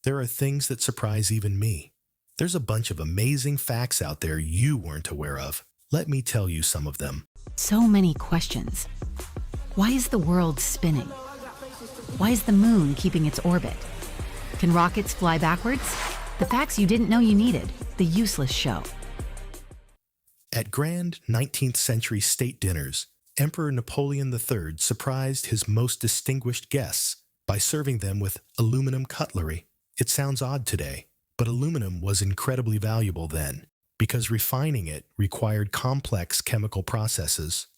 there are things that surprise even me. There's a bunch of amazing facts out there you weren't aware of. Let me tell you some of them. So many questions. Why is the world spinning? Why is the moon keeping its orbit? Can rockets fly backwards? The facts you didn't know you needed. The Useless Show. At grand 19th century state dinners, Emperor Napoleon III surprised his most distinguished guests by serving them with aluminum cutlery. It sounds odd today, but aluminum was incredibly valuable then because refining it required complex chemical processes.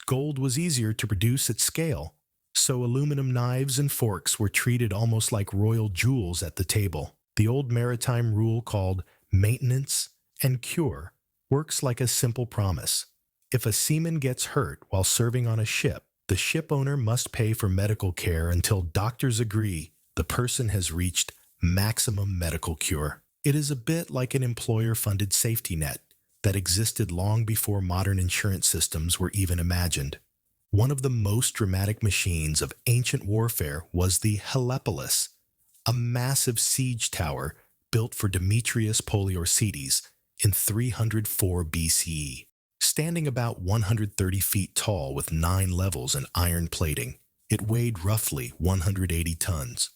Gold was easier to produce at scale, so aluminum knives and forks were treated almost like royal jewels at the table. The old maritime rule called maintenance and cure works like a simple promise. If a seaman gets hurt while serving on a ship, the ship owner must pay for medical care until doctors agree the person has reached maximum medical cure. It is a bit like an employer-funded safety net that existed long before modern insurance systems were even imagined. One of the most dramatic machines of ancient warfare was the Helepolis, a massive siege tower built for Demetrius Poliorcetes in 304 BCE. Standing about 130 feet tall with 9 levels and iron plating, it weighed roughly 180 tons.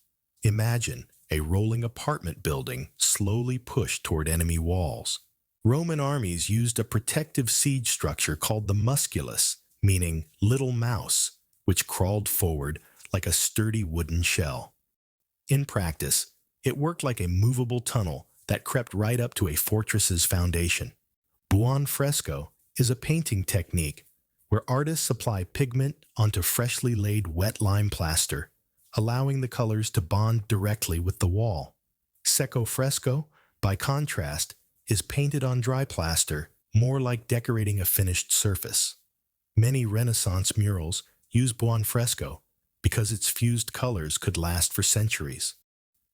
Imagine a rolling apartment building slowly pushed toward enemy walls. Roman armies used a protective siege structure called the musculus, meaning little mouse, which crawled forward like a sturdy wooden shell. In practice, it worked like a movable tunnel that crept right up to a fortress's foundation. Buon fresco is a painting technique where artists apply pigment onto freshly laid wet lime plaster, allowing the colors to bond directly with the wall. Secco fresco, by contrast, is painted on dry plaster, more like decorating a finished surface. Many Renaissance murals use buon fresco because its fused colors could last for centuries.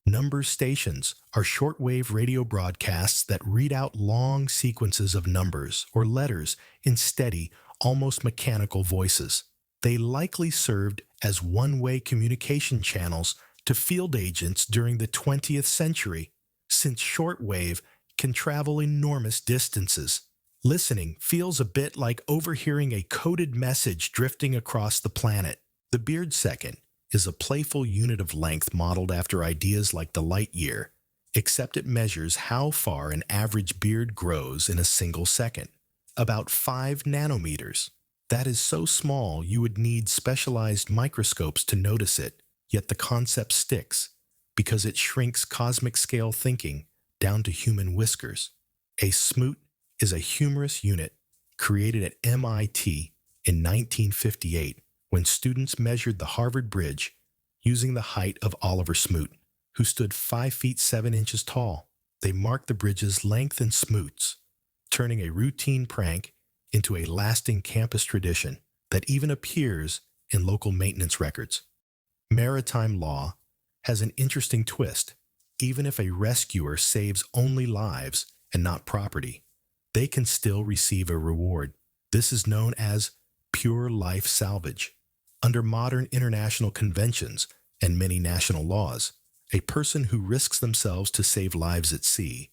Number stations are shortwave radio broadcasts that read out long sequences of numbers or letters in steady, almost mechanical voices. They likely served as one-way communication channels to field agents during the 20th century, since shortwave can travel enormous distances. Listening feels a bit like overhearing a coded message drifting across the planet. The beard second is a playful unit of length modeled after ideas like the light year, except it measures how far an average beard grows in a single second, about 5 nanometers. That is so small you would need specialized microscopes to notice it, yet the concept sticks, because it shrinks cosmic scale thinking down to human whiskers. A smoot is a humorous unit created at MIT in 1958 when students measured the Harvard Bridge using the height of Oliver Smoot, who stood 5 feet 7 inches tall. They marked the bridge's length in smoots, turning a routine prank into a lasting campus tradition that even appears in local maintenance records. Maritime law has an interesting twist. Even if a rescuer saves only lives and not property, they can still receive a reward. This is known as pure life salvage. Under modern international conventions and many national laws, a person who risks themselves to save lives at sea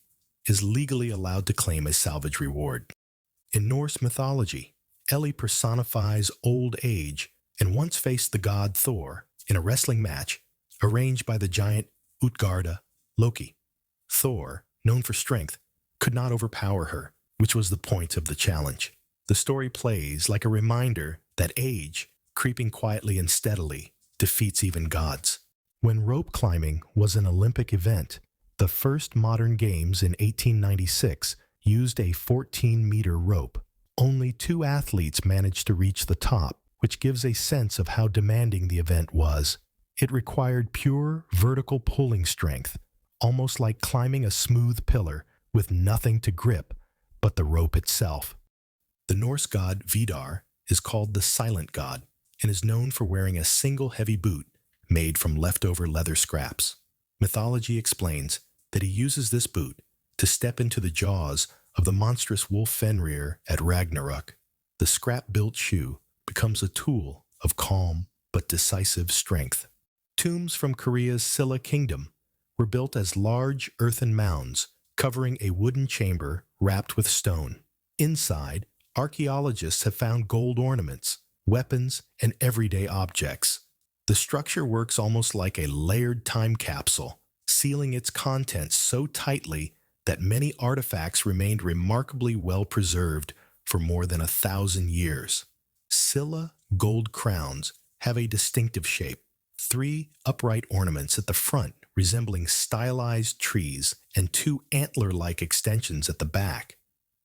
is legally allowed to claim a salvage reward. In Norse mythology, Ellie personifies old age and once faced the god Thor in a wrestling match arranged by the giant Utgarda Loki. Thor, known for strength, could not overpower her, which was the point of the challenge. The story plays like a reminder that age, creeping quietly and steadily, defeats even gods. When rope climbing was an Olympic event, the first modern games in 1896 used a 14-meter rope. Only 2 athletes managed to reach the top, which gives a sense of how demanding the event was. It required pure vertical pulling strength, almost like climbing a smooth pillar with nothing to grip but the rope itself. The Norse god Vidar is called the Silent God and is known for wearing a single heavy boot made from leftover leather scraps. Mythology explains that he uses this boot to step into the jaws of the monstrous wolf Fenrir at Ragnarok. The scrap-built shoe becomes a tool of calm but decisive strength. Tombs from Korea's Silla Kingdom were built as large earthen mounds covering a wooden chamber wrapped with stone. Inside, archaeologists have found gold ornaments, weapons, and everyday objects. The structure works almost like a layered time capsule, sealing its contents so tightly that many artifacts remained remarkably well preserved for more than 1,000 years. Silla gold crowns have a distinctive shape, 3 upright ornaments at the front resembling stylized trees and 2 antler-like extensions at the back.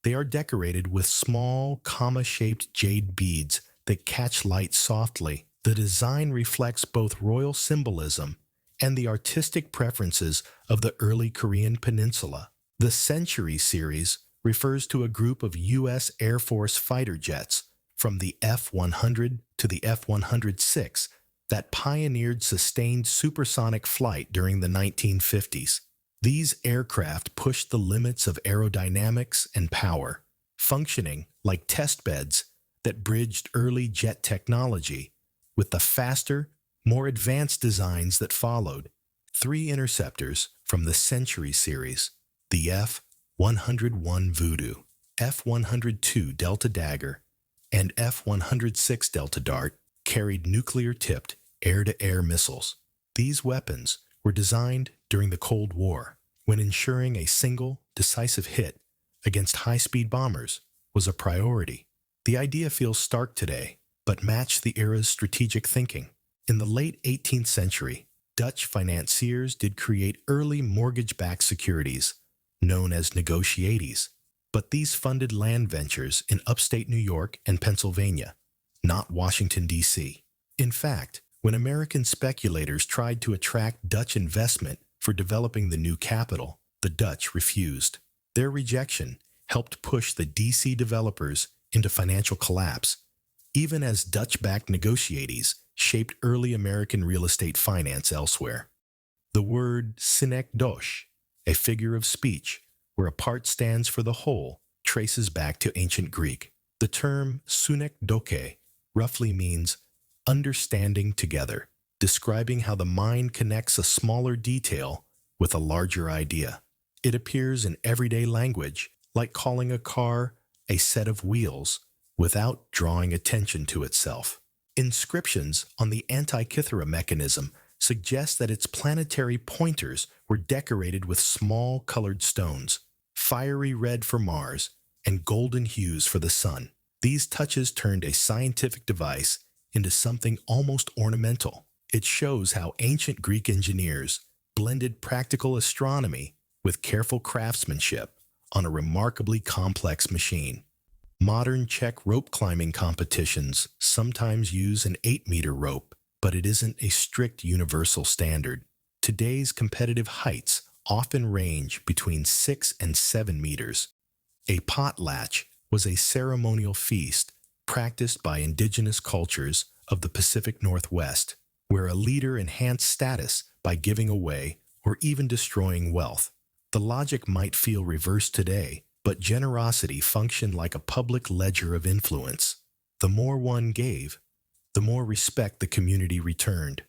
They are decorated with small, comma-shaped jade beads that catch light softly. The design reflects both royal symbolism and the artistic preferences of the early Korean peninsula. The Century series refers to a group of U.S. Air Force fighter jets from the F-100 to the F-106 that pioneered sustained supersonic flight during the 1950s. These aircraft pushed the limits of aerodynamics and power, functioning like test beds that bridged early jet technology with the faster, more advanced designs that followed. 3 interceptors from the Century series, the F-101 Voodoo, F-102 Delta Dagger, and F-106 Delta Dart, carried nuclear-tipped air-to-air missiles. These weapons were designed during the Cold War, when ensuring a single, decisive hit against high-speed bombers was a priority. The idea feels stark today, but matched the era's strategic thinking. In the late 18th century, Dutch financiers did create early mortgage-backed securities, known as negotiaties, but these funded land ventures in upstate New York and Pennsylvania, not Washington, D.C. In fact, when American speculators tried to attract Dutch investment for developing the new capital, the Dutch refused. Their rejection helped push the D.C. developers into financial collapse, even as Dutch-backed negotiaties shaped early American real estate finance elsewhere. The word synekdoche, a figure of speech where a part stands for the whole, traces back to ancient Greek. The term synekdoche roughly means understanding together, describing how the mind connects a smaller detail with a larger idea. It appears in everyday language, like calling a car a set of wheels, without drawing attention to itself. Inscriptions on the Antikythera mechanism suggest that its planetary pointers were decorated with small colored stones, fiery red for Mars and golden hues for the Sun. These touches turned a scientific device into something almost ornamental. It shows how ancient Greek engineers blended practical astronomy with careful craftsmanship on a remarkably complex machine. Modern Czech rope climbing competitions sometimes use an 8-meter rope, but it isn't a strict universal standard. Today's competitive heights often range between 6 and 7 meters. A potlatch was a ceremonial feast practiced by indigenous cultures of the Pacific Northwest, where a leader enhanced status by giving away or even destroying wealth. The logic might feel reversed today, but generosity functioned like a public ledger of influence. The more one gave, the more respect the community returned.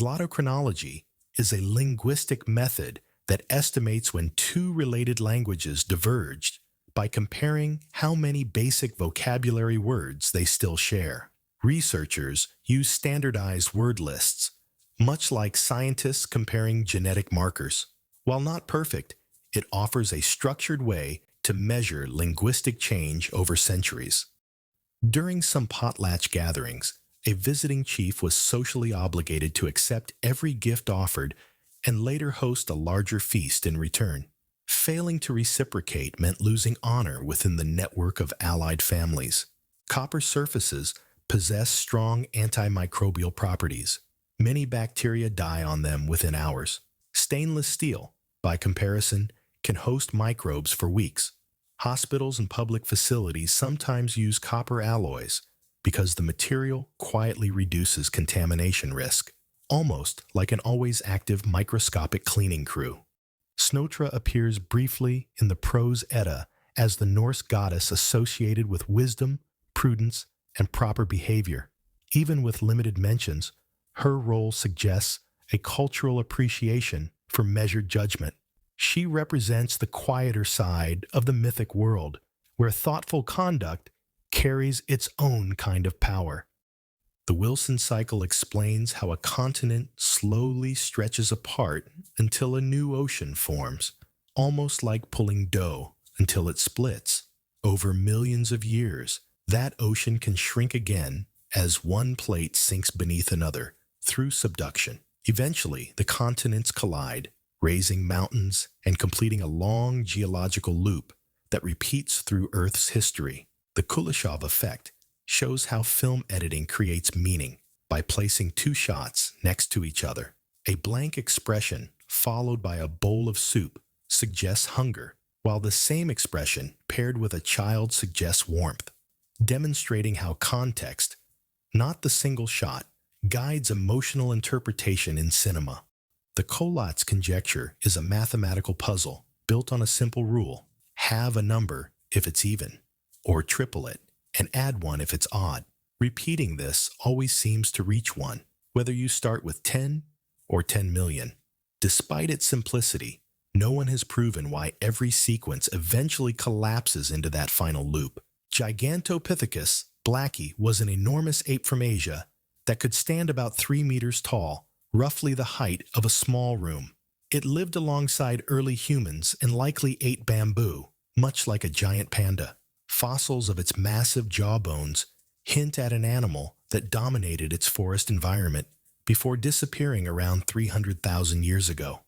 Glottochronology is a linguistic method that estimates when 2 related languages diverged by comparing how many basic vocabulary words they still share. Researchers use standardized word lists, much like scientists comparing genetic markers. While not perfect, it offers a structured way to measure linguistic change over centuries. During some potlatch gatherings, a visiting chief was socially obligated to accept every gift offered and later host a larger feast in return. Failing to reciprocate meant losing honor within the network of allied families. Copper surfaces possess strong antimicrobial properties. Many bacteria die on them within hours. Stainless steel, by comparison, can host microbes for weeks. Hospitals and public facilities sometimes use copper alloys because the material quietly reduces contamination risk, almost like an always active microscopic cleaning crew. Snotra appears briefly in the Prose Edda as the Norse goddess associated with wisdom, prudence, and proper behavior. Even with limited mentions, her role suggests a cultural appreciation for measured judgment. She represents the quieter side of the mythic world, where thoughtful conduct carries its own kind of power. The Wilson cycle explains how a continent slowly stretches apart until a new ocean forms, almost like pulling dough until it splits. Over millions of years, that ocean can shrink again as one plate sinks beneath another through subduction. Eventually, the continents collide, raising mountains and completing a long geological loop that repeats through Earth's history. The Kuleshov effect shows how film editing creates meaning by placing two shots next to each other. A blank expression followed by a bowl of soup suggests hunger, while the same expression paired with a child suggests warmth, demonstrating how context, not the single shot, guides emotional interpretation in cinema. The Collatz conjecture is a mathematical puzzle built on a simple rule: have a number if it's even, or triple it and add one if it's odd. Repeating this always seems to reach one, whether you start with 10 or 10 million. Despite its simplicity, no one has proven why every sequence eventually collapses into that final loop. Gigantopithecus blackie was an enormous ape from Asia that could stand about 3 meters tall, roughly the height of a small room. It lived alongside early humans and likely ate bamboo, much like a giant panda. Fossils of its massive jawbones hint at an animal that dominated its forest environment before disappearing around 300,000 years ago.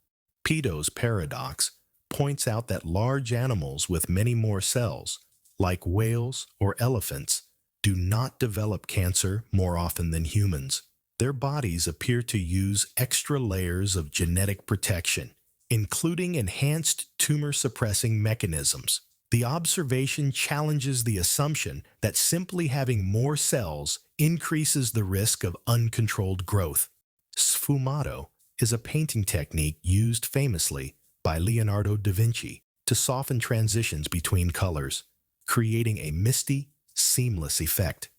Peto's paradox points out that large animals with many more cells, like whales or elephants, do not develop cancer more often than humans. Their bodies appear to use extra layers of genetic protection, including enhanced tumor-suppressing mechanisms. The observation challenges the assumption that simply having more cells increases the risk of uncontrolled growth. Sfumato is a painting technique used famously by Leonardo da Vinci to soften transitions between colors, creating a misty, seamless effect.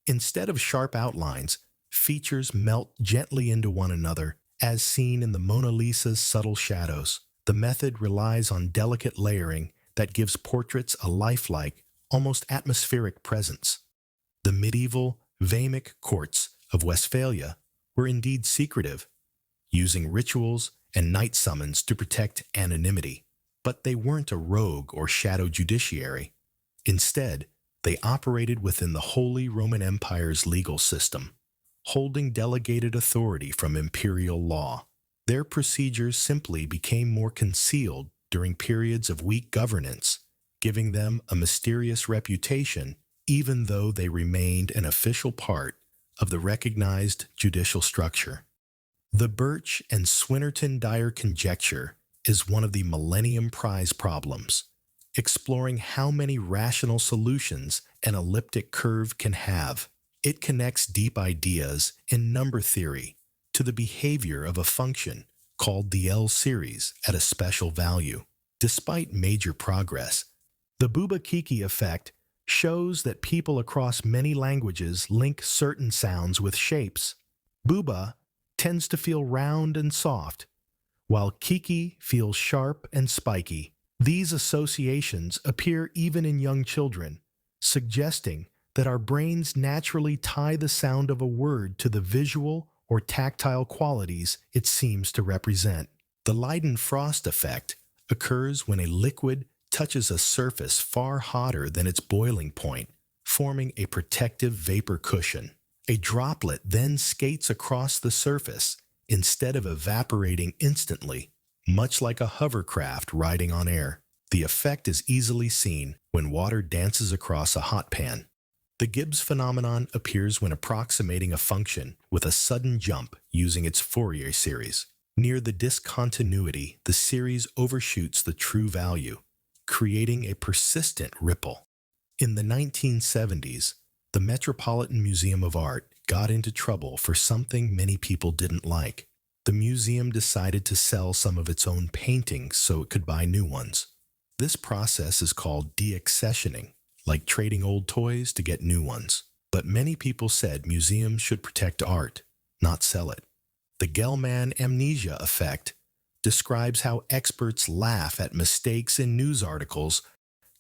Instead of sharp outlines, features melt gently into one another, as seen in the Mona Lisa's subtle shadows. The method relies on delicate layering that gives portraits a lifelike, almost atmospheric presence. The medieval Vamic courts of Westphalia were indeed secretive, using rituals and night summons to protect anonymity. But they weren't a rogue or shadow judiciary. Instead, they operated within the Holy Roman Empire's legal system, holding delegated authority from imperial law. Their procedures simply became more concealed during periods of weak governance, giving them a mysterious reputation even though they remained an official part of the recognized judicial structure. The Birch and Swinnerton-Dyer conjecture is one of the Millennium Prize problems, exploring how many rational solutions an elliptic curve can have. It connects deep ideas in number theory to the behavior of a function called the L-series at a special value. Despite major progress, the Bubakiki effect shows that people across many languages link certain sounds with shapes. Buba tends to feel round and soft, while Kiki feels sharp and spiky. These associations appear even in young children, suggesting that our brains naturally tie the sound of a word to the visual or tactile qualities it seems to represent. The Leiden-Frost effect occurs when a liquid touches a surface far hotter than its boiling point, forming a protective vapor cushion. A droplet then skates across the surface instead of evaporating instantly, much like a hovercraft riding on air. The effect is easily seen when water dances across a hot pan. The Gibbs phenomenon appears when approximating a function with a sudden jump using its Fourier series. Near the discontinuity, the series overshoots the true value, creating a persistent ripple. In the 1970s, the Metropolitan Museum of Art got into trouble for something many people didn't like. The museum decided to sell some of its own paintings so it could buy new ones. This process is called deaccessioning, like trading old toys to get new ones. But many people said museums should protect art, not sell it. The Gell-Mann amnesia effect describes how experts laugh at mistakes in news articles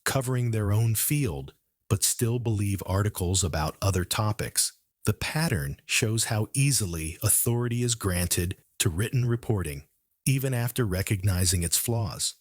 covering their own field, but still believe articles about other topics. The pattern shows how easily authority is granted to written reporting, even after recognizing its flaws.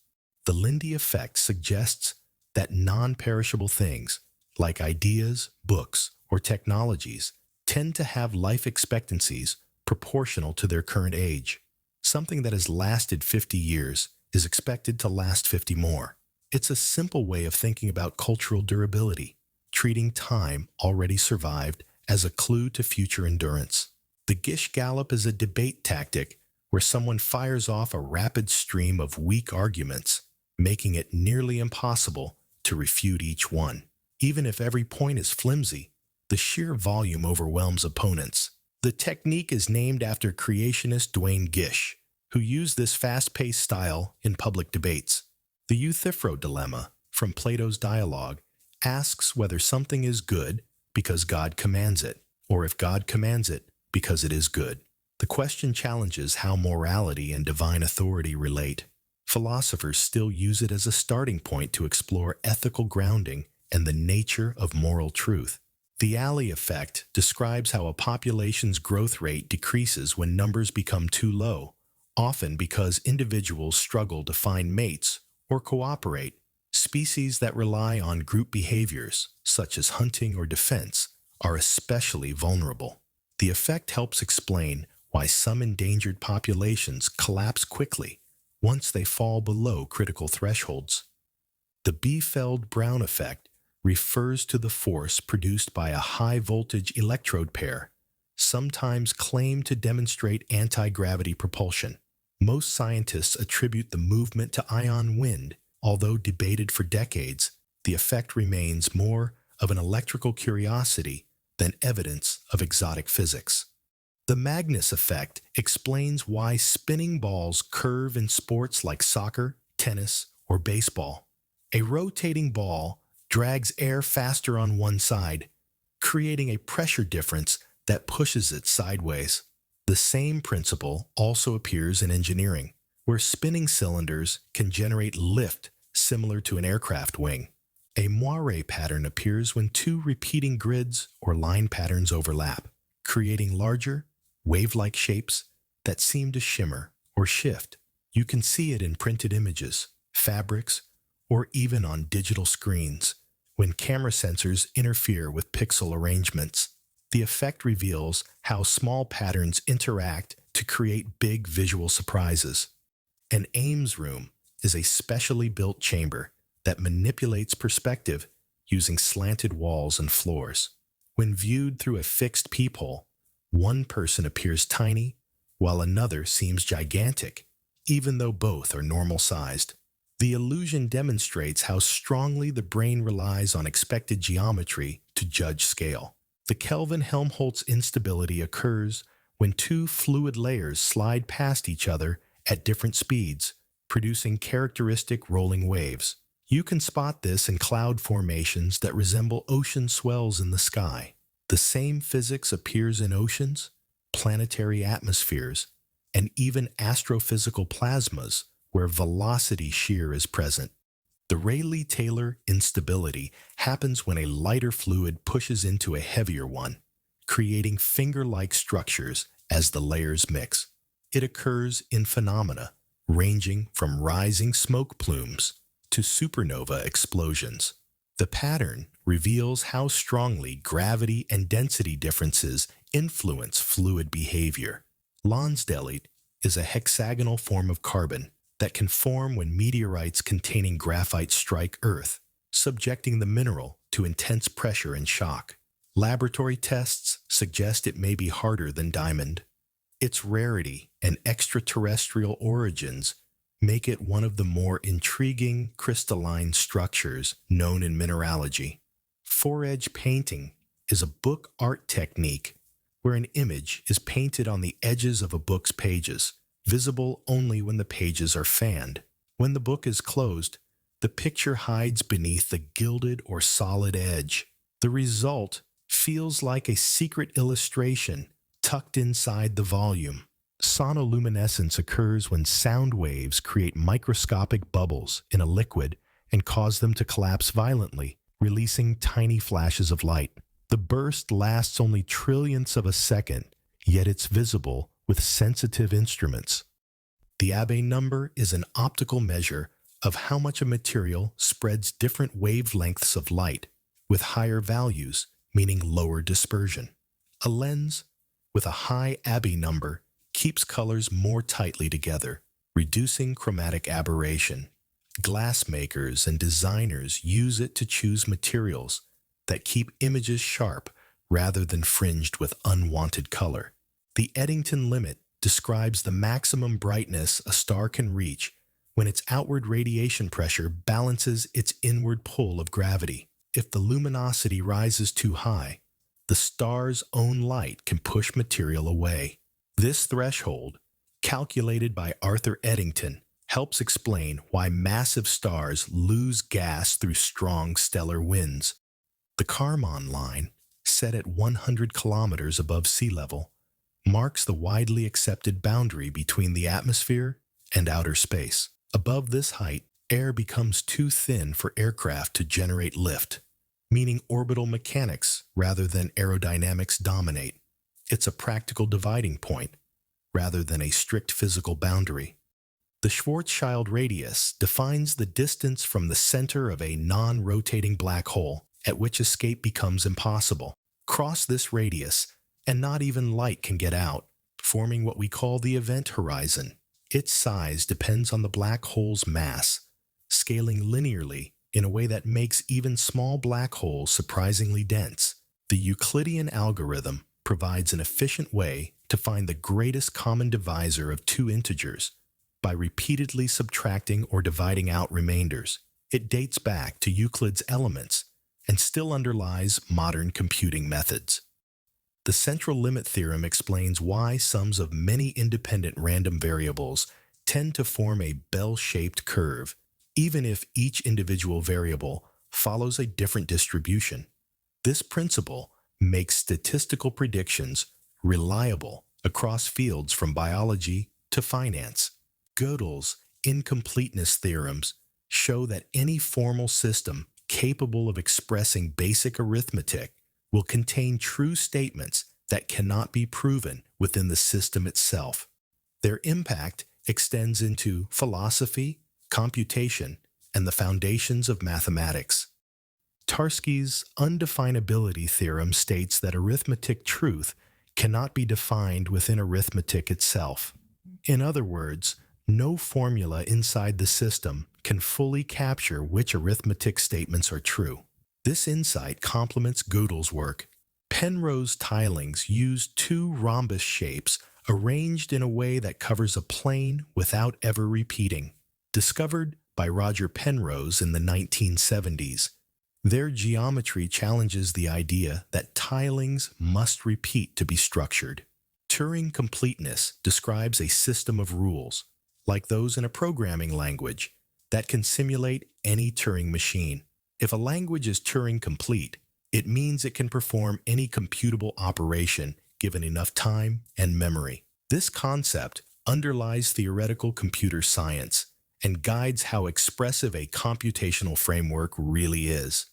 The Lindy effect suggests that non-perishable things, like ideas, books, or technologies, tend to have life expectancies proportional to their current age. Something that has lasted 50 years is expected to last 50 more. It's a simple way of thinking about cultural durability, treating time already survived as a clue to future endurance. The Gish Gallop is a debate tactic where someone fires off a rapid stream of weak arguments, making it nearly impossible to refute each one. Even if every point is flimsy, the sheer volume overwhelms opponents. The technique is named after creationist Duane Gish, who used this fast-paced style in public debates. The Euthyphro dilemma, from Plato's Dialogue, asks whether something is good because God commands it, or if God commands it because it is good. The question challenges how morality and divine authority relate. Philosophers still use it as a starting point to explore ethical grounding and the nature of moral truth. The Alley effect describes how a population's growth rate decreases when numbers become too low, often because individuals struggle to find mates or cooperate. Species that rely on group behaviors, such as hunting or defense, are especially vulnerable. The effect helps explain why some endangered populations collapse quickly once they fall below critical thresholds. The Biefeld-Brown effect refers to the force produced by a high-voltage electrode pair, sometimes claimed to demonstrate anti-gravity propulsion. Most scientists attribute the movement to ion wind. Although debated for decades, the effect remains more of an electrical curiosity than evidence of exotic physics. The Magnus effect explains why spinning balls curve in sports like soccer, tennis, or baseball. A rotating ball drags air faster on one side, creating a pressure difference that pushes it sideways. The same principle also appears in engineering, where spinning cylinders can generate lift similar to an aircraft wing. A moire pattern appears when two repeating grids or line patterns overlap, creating larger, wave-like shapes that seem to shimmer or shift. You can see it in printed images, fabrics, or even on digital screens when camera sensors interfere with pixel arrangements. The effect reveals how small patterns interact to create big visual surprises. An Ames room is a specially built chamber that manipulates perspective using slanted walls and floors. When viewed through a fixed peephole, one person appears tiny while another seems gigantic, even though both are normal-sized. The illusion demonstrates how strongly the brain relies on expected geometry to judge scale. The Kelvin-Helmholtz instability occurs when two fluid layers slide past each other at different speeds, producing characteristic rolling waves. You can spot this in cloud formations that resemble ocean swells in the sky. The same physics appears in oceans, planetary atmospheres, and even astrophysical plasmas where velocity shear is present. The Rayleigh-Taylor instability happens when a lighter fluid pushes into a heavier one, creating finger-like structures as the layers mix. It occurs in phenomena ranging from rising smoke plumes to supernova explosions. The pattern reveals how strongly gravity and density differences influence fluid behavior. Lonsdaleite is a hexagonal form of carbon that can form when meteorites containing graphite strike Earth, subjecting the mineral to intense pressure and shock. Laboratory tests suggest it may be harder than diamond. Its rarity and extraterrestrial origins make it one of the more intriguing crystalline structures known in mineralogy. Four-edge painting is a book art technique where an image is painted on the edges of a book's pages, visible only when the pages are fanned. When the book is closed, the picture hides beneath the gilded or solid edge. The result feels like a secret illustration tucked inside the volume. Sonoluminescence occurs when sound waves create microscopic bubbles in a liquid and cause them to collapse violently, releasing tiny flashes of light. The burst lasts only trillionths of a second, yet it's visible with sensitive instruments. The Abbe number is an optical measure of how much a material spreads different wavelengths of light, with higher values meaning lower dispersion. A lens with a high Abbe number keeps colors more tightly together, reducing chromatic aberration. Glassmakers and designers use it to choose materials that keep images sharp rather than fringed with unwanted color. The Eddington limit describes the maximum brightness a star can reach when its outward radiation pressure balances its inward pull of gravity. If the luminosity rises too high, the star's own light can push material away. This threshold, calculated by Arthur Eddington, helps explain why massive stars lose gas through strong stellar winds. The Kármán line, set at 100 kilometers above sea level, marks the widely accepted boundary between the atmosphere and outer space. Above this height, air becomes too thin for aircraft to generate lift, meaning orbital mechanics rather than aerodynamics dominate. It's a practical dividing point rather than a strict physical boundary. The Schwarzschild radius defines the distance from the center of a non-rotating black hole at which escape becomes impossible. Cross this radius, and not even light can get out, forming what we call the event horizon. Its size depends on the black hole's mass, scaling linearly in a way that makes even small black holes surprisingly dense. The Euclidean algorithm provides an efficient way to find the greatest common divisor of two integers by repeatedly subtracting or dividing out remainders. It dates back to Euclid's Elements and still underlies modern computing methods. The central limit theorem explains why sums of many independent random variables tend to form a bell-shaped curve, even if each individual variable follows a different distribution. This principle makes statistical predictions reliable across fields from biology to finance. Gödel's incompleteness theorems show that any formal system capable of expressing basic arithmetic will contain true statements that cannot be proven within the system itself. Their impact extends into philosophy, computation, and the foundations of mathematics. Tarski's undefinability theorem states that arithmetic truth cannot be defined within arithmetic itself. In other words, no formula inside the system can fully capture which arithmetic statements are true. This insight complements Gödel's work. Penrose tilings use two rhombus shapes arranged in a way that covers a plane without ever repeating. Discovered by Roger Penrose in the 1970s, their geometry challenges the idea that tilings must repeat to be structured. Turing completeness describes a system of rules, like those in a programming language, that can simulate any Turing machine. If a language is Turing complete, it means it can perform any computable operation given enough time and memory. This concept underlies theoretical computer science and guides how expressive a computational framework really is.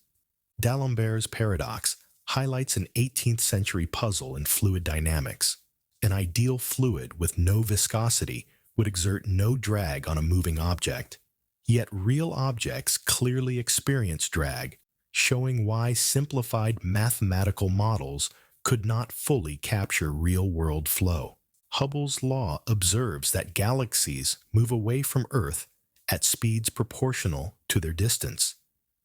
D'Alembert's paradox highlights an 18th century puzzle in fluid dynamics. An ideal fluid with no viscosity would exert no drag on a moving object. Yet real objects clearly experience drag, showing why simplified mathematical models could not fully capture real-world flow. Hubble's law observes that galaxies move away from Earth at speeds proportional to their distance,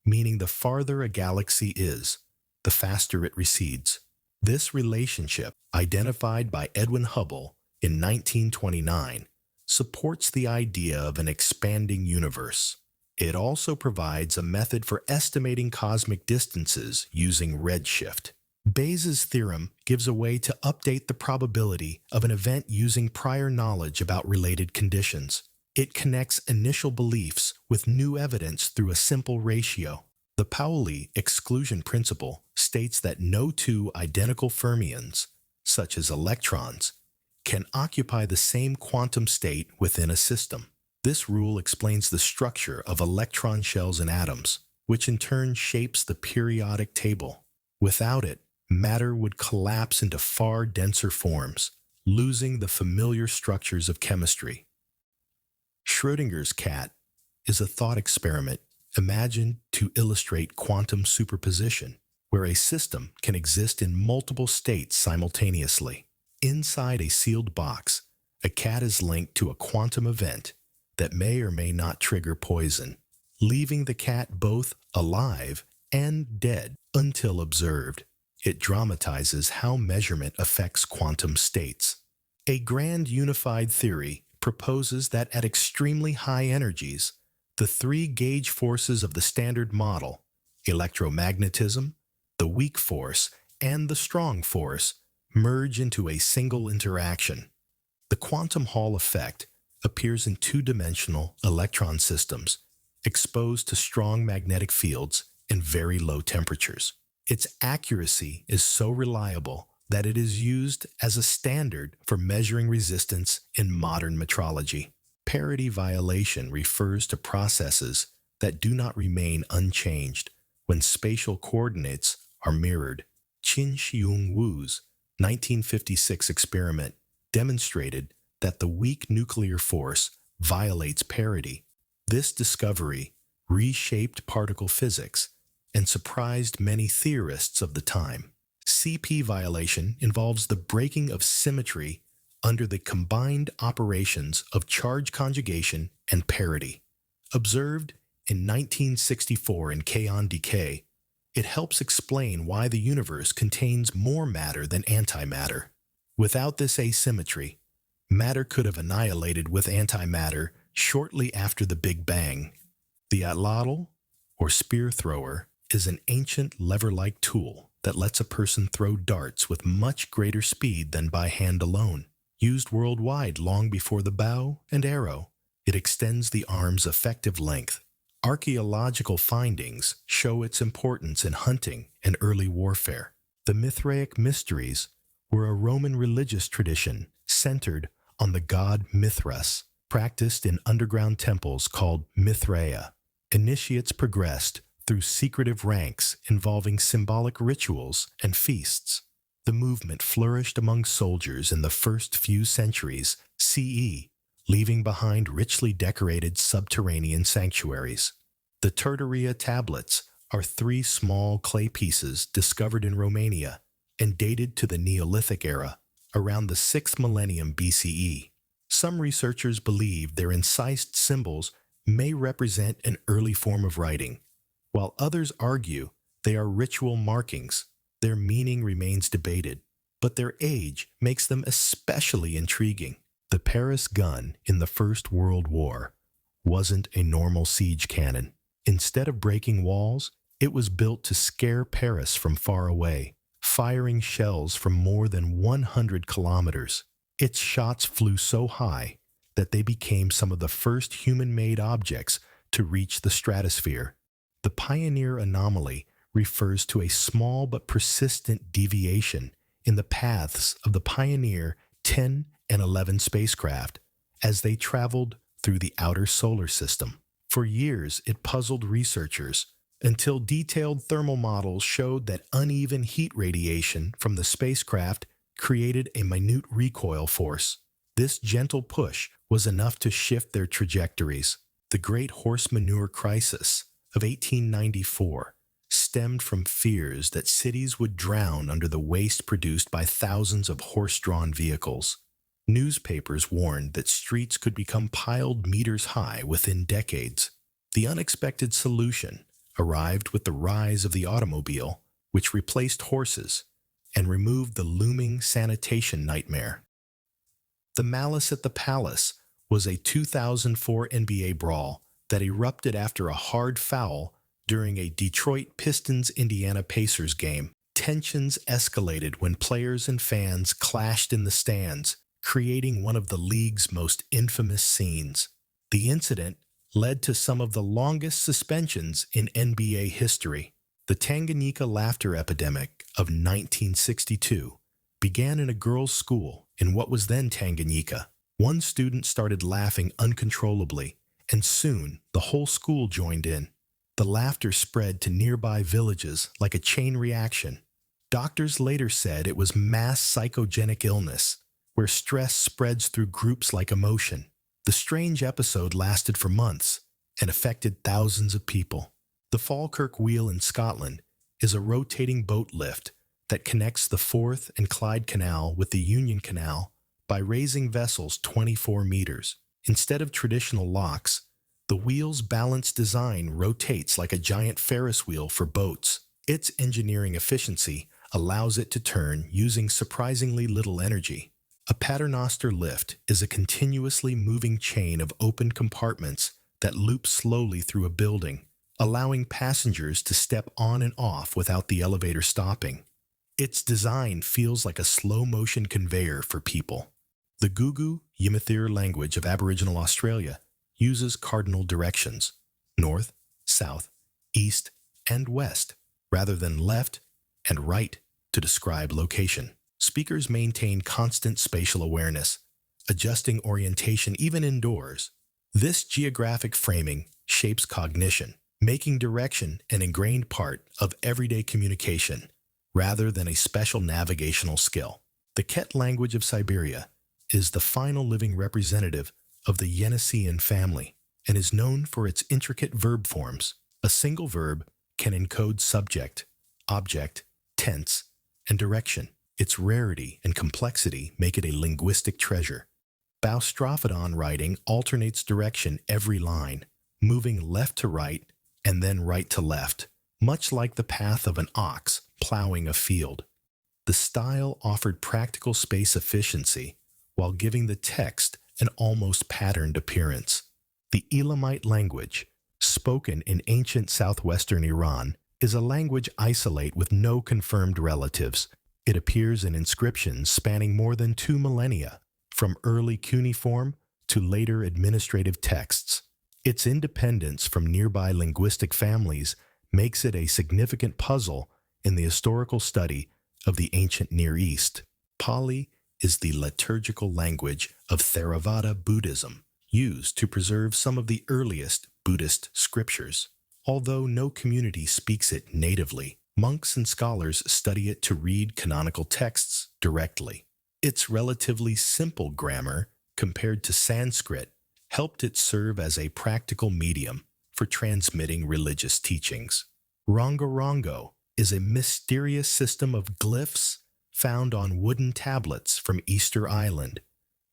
meaning the farther a galaxy is, the faster it recedes. This relationship, identified by Edwin Hubble in 1929, supports the idea of an expanding universe. It also provides a method for estimating cosmic distances using redshift. Bayes' theorem gives a way to update the probability of an event using prior knowledge about related conditions. It connects initial beliefs with new evidence through a simple ratio. The Pauli exclusion principle states that no two identical fermions, such as electrons, can occupy the same quantum state within a system. This rule explains the structure of electron shells in atoms, which in turn shapes the periodic table. Without it, matter would collapse into far denser forms, losing the familiar structures of chemistry. Schrödinger's cat is a thought experiment imagined to illustrate quantum superposition, where a system can exist in multiple states simultaneously. Inside a sealed box, a cat is linked to a quantum event that may or may not trigger poison, leaving the cat both alive and dead until observed. It dramatizes how measurement affects quantum states. A grand unified theory proposes that at extremely high energies, the three gauge forces of the Standard Model, electromagnetism, the weak force, and the strong force, merge into a single interaction. The quantum Hall effect appears in two-dimensional electron systems exposed to strong magnetic fields and very low temperatures. Its accuracy is so reliable that it is used as a standard for measuring resistance in modern metrology. Parity violation refers to processes that do not remain unchanged when spatial coordinates are mirrored. Qin-Xiong Wu's 1956 experiment demonstrated that the weak nuclear force violates parity. This discovery reshaped particle physics and surprised many theorists of the time. CP violation involves the breaking of symmetry under the combined operations of charge conjugation and parity. Observed in 1964 in kaon decay, it helps explain why the universe contains more matter than antimatter. Without this asymmetry, matter could have annihilated with antimatter shortly after the Big Bang. The atlatl, or spear thrower, is an ancient lever-like tool that lets a person throw darts with much greater speed than by hand alone. Used worldwide long before the bow and arrow, it extends the arm's effective length. Archaeological findings show its importance in hunting and early warfare. The Mithraic mysteries were a Roman religious tradition centered on the god Mithras, practiced in underground temples called Mithraea. Initiates progressed through secretive ranks involving symbolic rituals and feasts. The movement flourished among soldiers in the first few centuries CE, leaving behind richly decorated subterranean sanctuaries. The Tertaria tablets are 3 small clay pieces discovered in Romania and dated to the Neolithic era, around the 6th millennium BCE. Some researchers believe their incised symbols may represent an early form of writing, while others argue they are ritual markings. Their meaning remains debated, but their age makes them especially intriguing. The Paris gun in the First World War wasn't a normal siege cannon. Instead of breaking walls, it was built to scare Paris from far away, firing shells from more than 100 kilometers. Its shots flew so high that they became some of the first human-made objects to reach the stratosphere. The Pioneer anomaly refers to a small but persistent deviation in the paths of the Pioneer 10 and 11 spacecraft as they traveled through the outer solar system. For years, it puzzled researchers until detailed thermal models showed that uneven heat radiation from the spacecraft created a minute recoil force. This gentle push was enough to shift their trajectories. The Great Horse Manure Crisis of 1894 stemmed from fears that cities would drown under the waste produced by thousands of horse-drawn vehicles. Newspapers warned that streets could become piled meters high within decades. The unexpected solution arrived with the rise of the automobile, which replaced horses and removed the looming sanitation nightmare. The Malice at the Palace was a 2004 NBA brawl that erupted after a hard foul during a Detroit Pistons-Indiana Pacers game. Tensions escalated when players and fans clashed in the stands, creating one of the league's most infamous scenes. The incident led to some of the longest suspensions in NBA history. The Tanganyika laughter epidemic of 1962 began in a girls' school in what was then Tanganyika. One student started laughing uncontrollably, and soon the whole school joined in. The laughter spread to nearby villages like a chain reaction. Doctors later said it was mass psychogenic illness, where stress spreads through groups like emotion. The strange episode lasted for months and affected thousands of people. The Falkirk Wheel in Scotland is a rotating boat lift that connects the Forth and Clyde Canal with the Union Canal by raising vessels 24 meters. Instead of traditional locks, the wheel's balanced design rotates like a giant Ferris wheel for boats. Its engineering efficiency allows it to turn using surprisingly little energy. A paternoster lift is a continuously moving chain of open compartments that loop slowly through a building, allowing passengers to step on and off without the elevator stopping. Its design feels like a slow-motion conveyor for people. The Gugu Yamathir language of Aboriginal Australia uses cardinal directions, north, south, east, and west, rather than left and right to describe location. Speakers maintain constant spatial awareness, adjusting orientation even indoors. This geographic framing shapes cognition, making direction an ingrained part of everyday communication, rather than a special navigational skill. The Ket language of Siberia is the final living representative of the Yeniseian family and is known for its intricate verb forms. A single verb can encode subject, object, tense, and direction. Its rarity and complexity make it a linguistic treasure. Boustrophodon writing alternates direction every line, moving left to right and then right to left, much like the path of an ox plowing a field. The style offered practical space efficiency while giving the text an almost patterned appearance. The Elamite language, spoken in ancient southwestern Iran, is a language isolate with no confirmed relatives. It appears in inscriptions spanning more than 2 millennia, from early cuneiform to later administrative texts. Its independence from nearby linguistic families makes it a significant puzzle in the historical study of the ancient Near East. Pali is the liturgical language of Theravada Buddhism, used to preserve some of the earliest Buddhist scriptures. Although no community speaks it natively, monks and scholars study it to read canonical texts directly. Its relatively simple grammar, compared to Sanskrit, helped it serve as a practical medium for transmitting religious teachings. Rongorongo is a mysterious system of glyphs found on wooden tablets from Easter Island,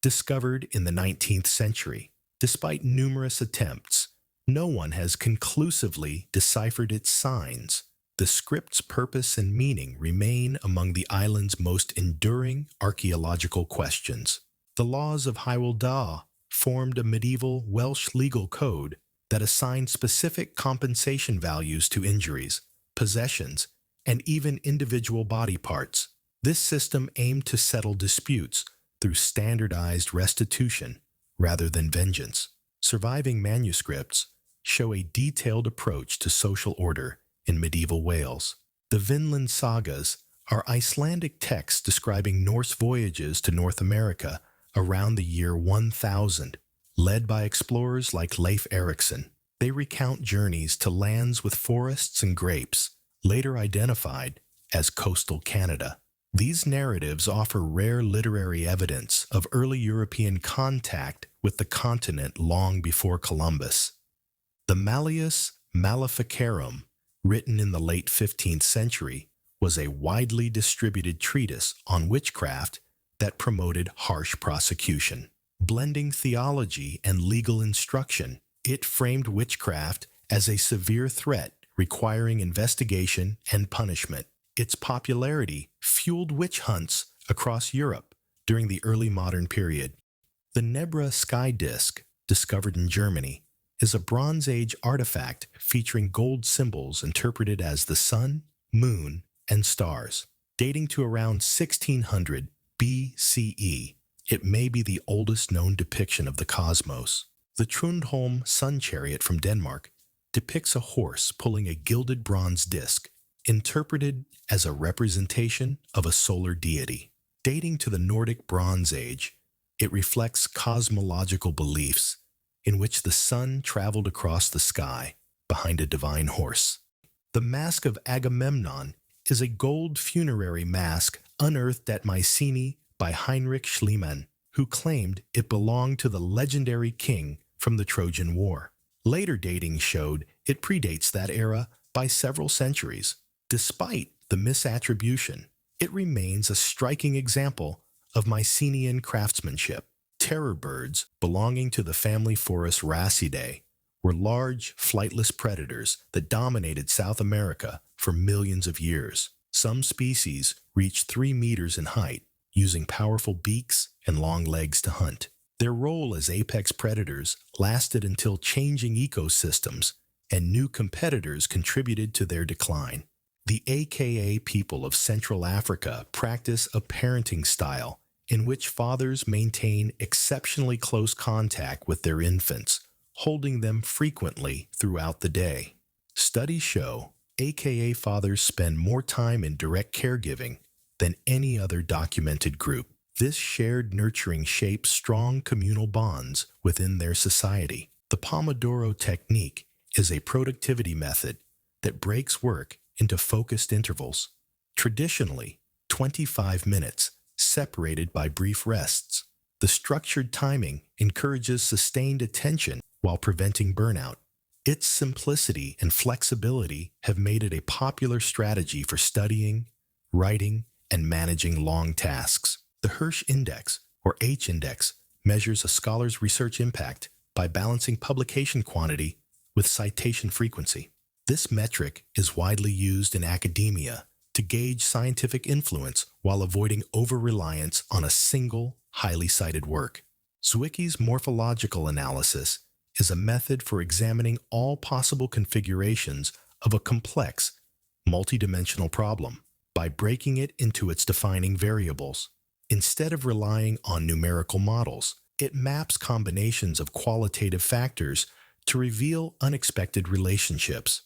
discovered in the 19th century. Despite numerous attempts, no one has conclusively deciphered its signs. The script's purpose and meaning remain among the island's most enduring archaeological questions. The laws of Hywel Dda formed a medieval Welsh legal code that assigned specific compensation values to injuries, possessions, and even individual body parts. This system aimed to settle disputes through standardized restitution rather than vengeance. Surviving manuscripts show a detailed approach to social order in medieval Wales. The Vinland sagas are Icelandic texts describing Norse voyages to North America around the year 1000, led by explorers like Leif Erikson. They recount journeys to lands with forests and grapes, later identified as coastal Canada. These narratives offer rare literary evidence of early European contact with the continent long before Columbus. The Malleus Maleficarum, written in the late 15th century, was a widely distributed treatise on witchcraft that promoted harsh prosecution. Blending theology and legal instruction, it framed witchcraft as a severe threat requiring investigation and punishment. Its popularity fueled witch hunts across Europe during the early modern period. The Nebra sky disk, discovered in Germany, is a Bronze Age artifact featuring gold symbols interpreted as the sun, moon, and stars. Dating to around 1600 BCE, it may be the oldest known depiction of the cosmos. The Trundholm sun chariot from Denmark depicts a horse pulling a gilded bronze disc, interpreted as a representation of a solar deity. Dating to the Nordic Bronze Age, it reflects cosmological beliefs in which the sun traveled across the sky behind a divine horse. The Mask of Agamemnon is a gold funerary mask unearthed at Mycenae by Heinrich Schliemann, who claimed it belonged to the legendary king from the Trojan War. Later dating showed it predates that era by several centuries. Despite the misattribution, it remains a striking example of Mycenaean craftsmanship. Terror birds belonging to the family Forus Racidae were large, flightless predators that dominated South America for millions of years. Some species reached 3 meters in height, using powerful beaks and long legs to hunt. Their role as apex predators lasted until changing ecosystems and new competitors contributed to their decline. The AKA people of Central Africa practice a parenting style in which fathers maintain exceptionally close contact with their infants, holding them frequently throughout the day. Studies show AKA fathers spend more time in direct caregiving than any other documented group. This shared nurturing shapes strong communal bonds within their society. The Pomodoro technique is a productivity method that breaks work into focused intervals, traditionally 25 minutes, separated by brief rests. The structured timing encourages sustained attention while preventing burnout. Its simplicity and flexibility have made it a popular strategy for studying, writing, and managing long tasks. The Hirsch Index, or H-Index, measures a scholar's research impact by balancing publication quantity with citation frequency. This metric is widely used in academia to gauge scientific influence while avoiding over-reliance on a single, highly cited work. Zwicky's morphological analysis is a method for examining all possible configurations of a complex, multidimensional problem by breaking it into its defining variables. Instead of relying on numerical models, it maps combinations of qualitative factors to reveal unexpected relationships.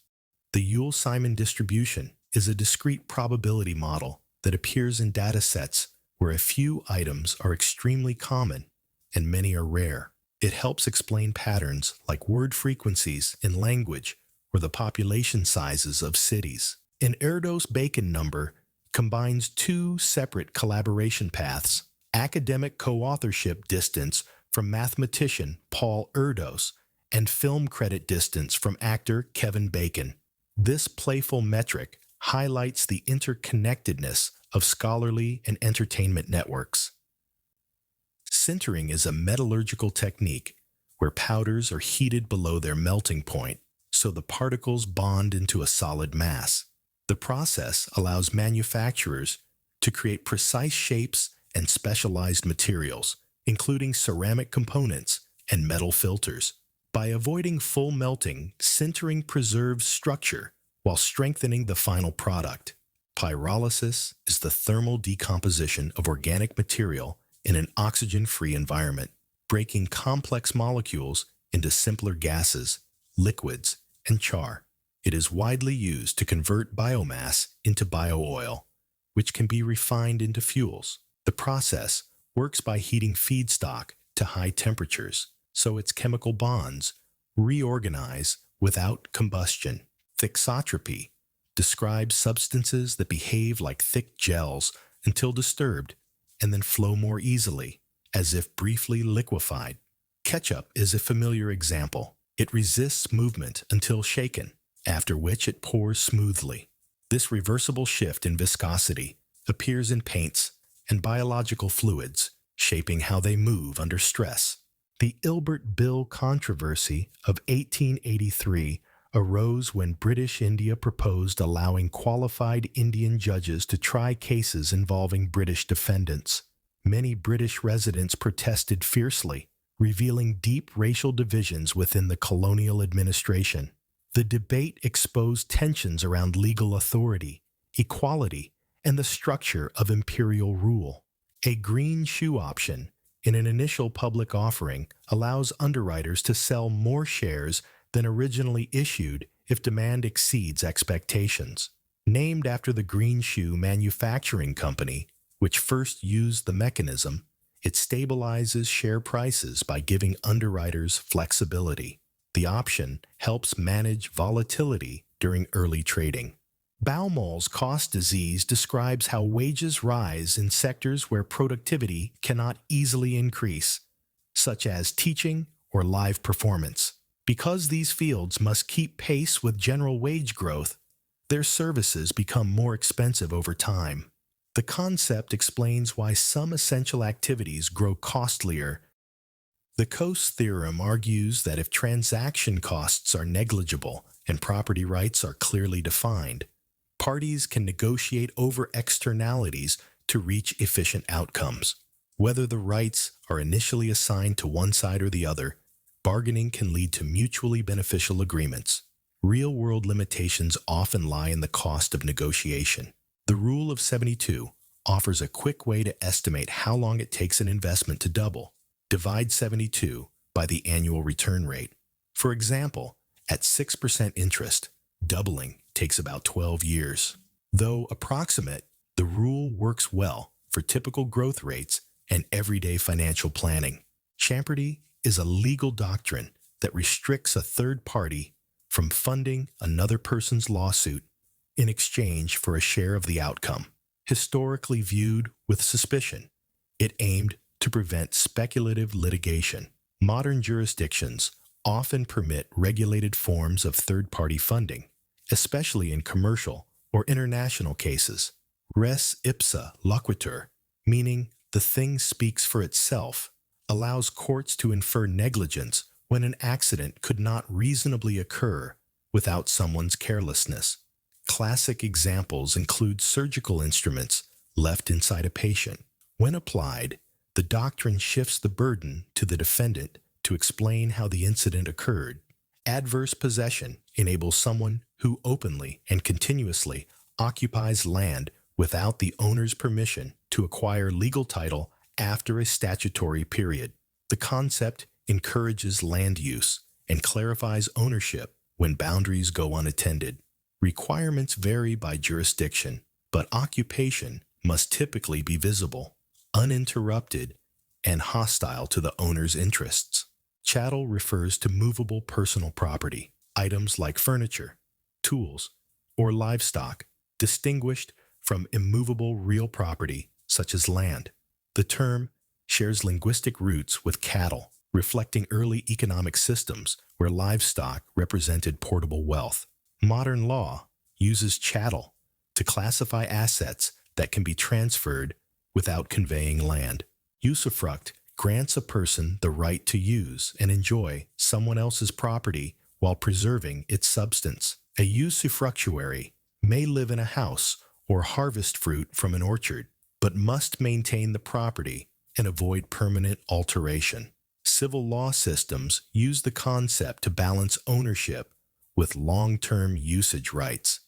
The Yule-Simon distribution is a discrete probability model that appears in datasets where a few items are extremely common and many are rare. It helps explain patterns like word frequencies in language or the population sizes of cities. An Erdos-Bacon number combines 2 separate collaboration paths: academic co-authorship distance from mathematician Paul Erdos and film credit distance from actor Kevin Bacon. This playful metric highlights the interconnectedness of scholarly and entertainment networks. Sintering is a metallurgical technique where powders are heated below their melting point so the particles bond into a solid mass. The process allows manufacturers to create precise shapes and specialized materials, including ceramic components and metal filters. By avoiding full melting, sintering preserves structure while strengthening the final product. Pyrolysis is the thermal decomposition of organic material in an oxygen-free environment, breaking complex molecules into simpler gases, liquids, and char. It is widely used to convert biomass into biooil, which can be refined into fuels. The process works by heating feedstock to high temperatures, so its chemical bonds reorganize without combustion. Thixotropy describes substances that behave like thick gels until disturbed and then flow more easily, as if briefly liquefied. Ketchup is a familiar example. It resists movement until shaken, after which it pours smoothly. This reversible shift in viscosity appears in paints and biological fluids, shaping how they move under stress. The Ilbert Bill controversy of 1883 arose when British India proposed allowing qualified Indian judges to try cases involving British defendants. Many British residents protested fiercely, revealing deep racial divisions within the colonial administration. The debate exposed tensions around legal authority, equality, and the structure of imperial rule. A green shoe option in an initial public offering allows underwriters to sell more shares than originally issued if demand exceeds expectations. Named after the Green Shoe Manufacturing Company, which first used the mechanism, it stabilizes share prices by giving underwriters flexibility. The option helps manage volatility during early trading. Baumol's cost disease describes how wages rise in sectors where productivity cannot easily increase, such as teaching or live performance. Because these fields must keep pace with general wage growth, their services become more expensive over time. The concept explains why some essential activities grow costlier. The Coase theorem argues that if transaction costs are negligible and property rights are clearly defined, parties can negotiate over externalities to reach efficient outcomes. Whether the rights are initially assigned to one side or the other, bargaining can lead to mutually beneficial agreements. Real-world limitations often lie in the cost of negotiation. The Rule of 72 offers a quick way to estimate how long it takes an investment to double. Divide 72 by the annual return rate. For example, at 6% interest, doubling takes about 12 years. Though approximate, the rule works well for typical growth rates and everyday financial planning. Champerty is a legal doctrine that restricts a third party from funding another person's lawsuit in exchange for a share of the outcome. Historically viewed with suspicion, it aimed to prevent speculative litigation. Modern jurisdictions often permit regulated forms of third-party funding, especially in commercial or international cases. Res ipsa loquitur, meaning the thing speaks for itself, allows courts to infer negligence when an accident could not reasonably occur without someone's carelessness. Classic examples include surgical instruments left inside a patient. When applied, the doctrine shifts the burden to the defendant to explain how the incident occurred. Adverse possession enables someone who openly and continuously occupies land without the owner's permission to acquire legal title after a statutory period. The concept encourages land use and clarifies ownership when boundaries go unattended. Requirements vary by jurisdiction, but occupation must typically be visible, uninterrupted, and hostile to the owner's interests. Chattel refers to movable personal property, items like furniture, tools, or livestock, distinguished from immovable real property such as land. The term shares linguistic roots with cattle, reflecting early economic systems where livestock represented portable wealth. Modern law uses chattel to classify assets that can be transferred without conveying land. Usufruct grants a person the right to use and enjoy someone else's property while preserving its substance. A usufructuary may live in a house or harvest fruit from an orchard, but must maintain the property and avoid permanent alteration. Civil law systems use the concept to balance ownership with long-term usage rights.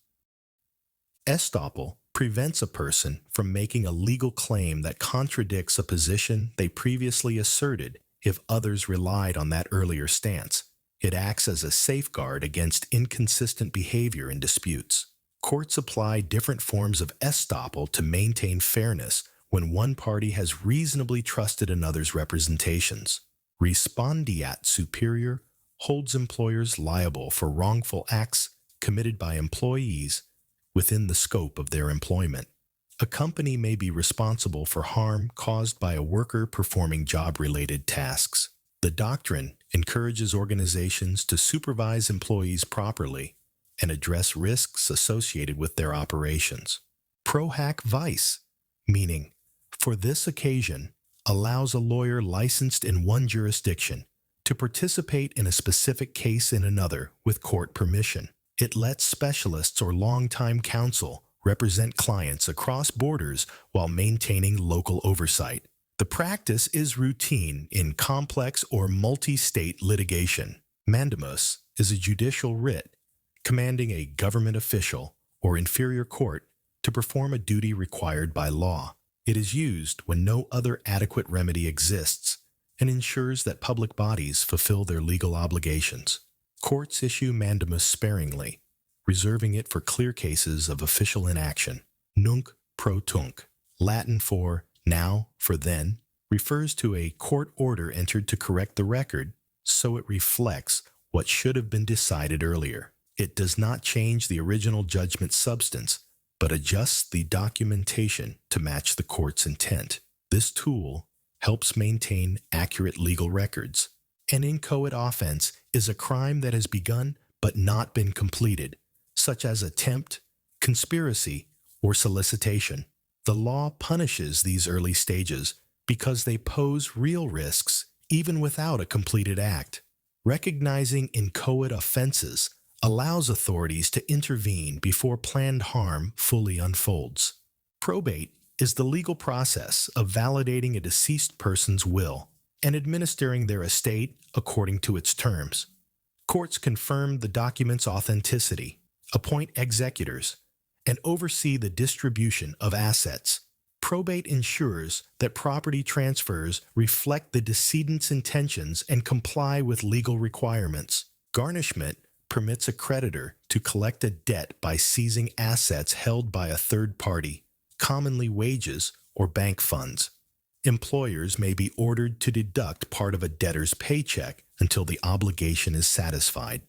Estoppel prevents a person from making a legal claim that contradicts a position they previously asserted if others relied on that earlier stance. It acts as a safeguard against inconsistent behavior in disputes. Courts apply different forms of estoppel to maintain fairness when one party has reasonably trusted another's representations. Respondeat superior holds employers liable for wrongful acts committed by employees within the scope of their employment. A company may be responsible for harm caused by a worker performing job-related tasks. The doctrine encourages organizations to supervise employees properly and address risks associated with their operations. Pro hac vice, meaning, for this occasion, allows a lawyer licensed in one jurisdiction to participate in a specific case in another with court permission. It lets specialists or longtime counsel represent clients across borders while maintaining local oversight. The practice is routine in complex or multi-state litigation. Mandamus is a judicial writ commanding a government official or inferior court to perform a duty required by law. It is used when no other adequate remedy exists and ensures that public bodies fulfill their legal obligations. Courts issue mandamus sparingly, reserving it for clear cases of official inaction. Nunc pro tunc. Latin for now, for then, refers to a court order entered to correct the record so it reflects what should have been decided earlier. It does not change the original judgment substance, but adjusts the documentation to match the court's intent. This tool helps maintain accurate legal records. An inchoate offense is a crime that has begun but not been completed, such as attempt, conspiracy, or solicitation. The law punishes these early stages because they pose real risks even without a completed act. Recognizing inchoate offenses allows authorities to intervene before planned harm fully unfolds. Probate is the legal process of validating a deceased person's will and administering their estate according to its terms. Courts confirm the document's authenticity, appoint executors, and oversee the distribution of assets. Probate ensures that property transfers reflect the decedent's intentions and comply with legal requirements. Garnishment permits a creditor to collect a debt by seizing assets held by a third party, commonly wages or bank funds. Employers may be ordered to deduct part of a debtor's paycheck until the obligation is satisfied.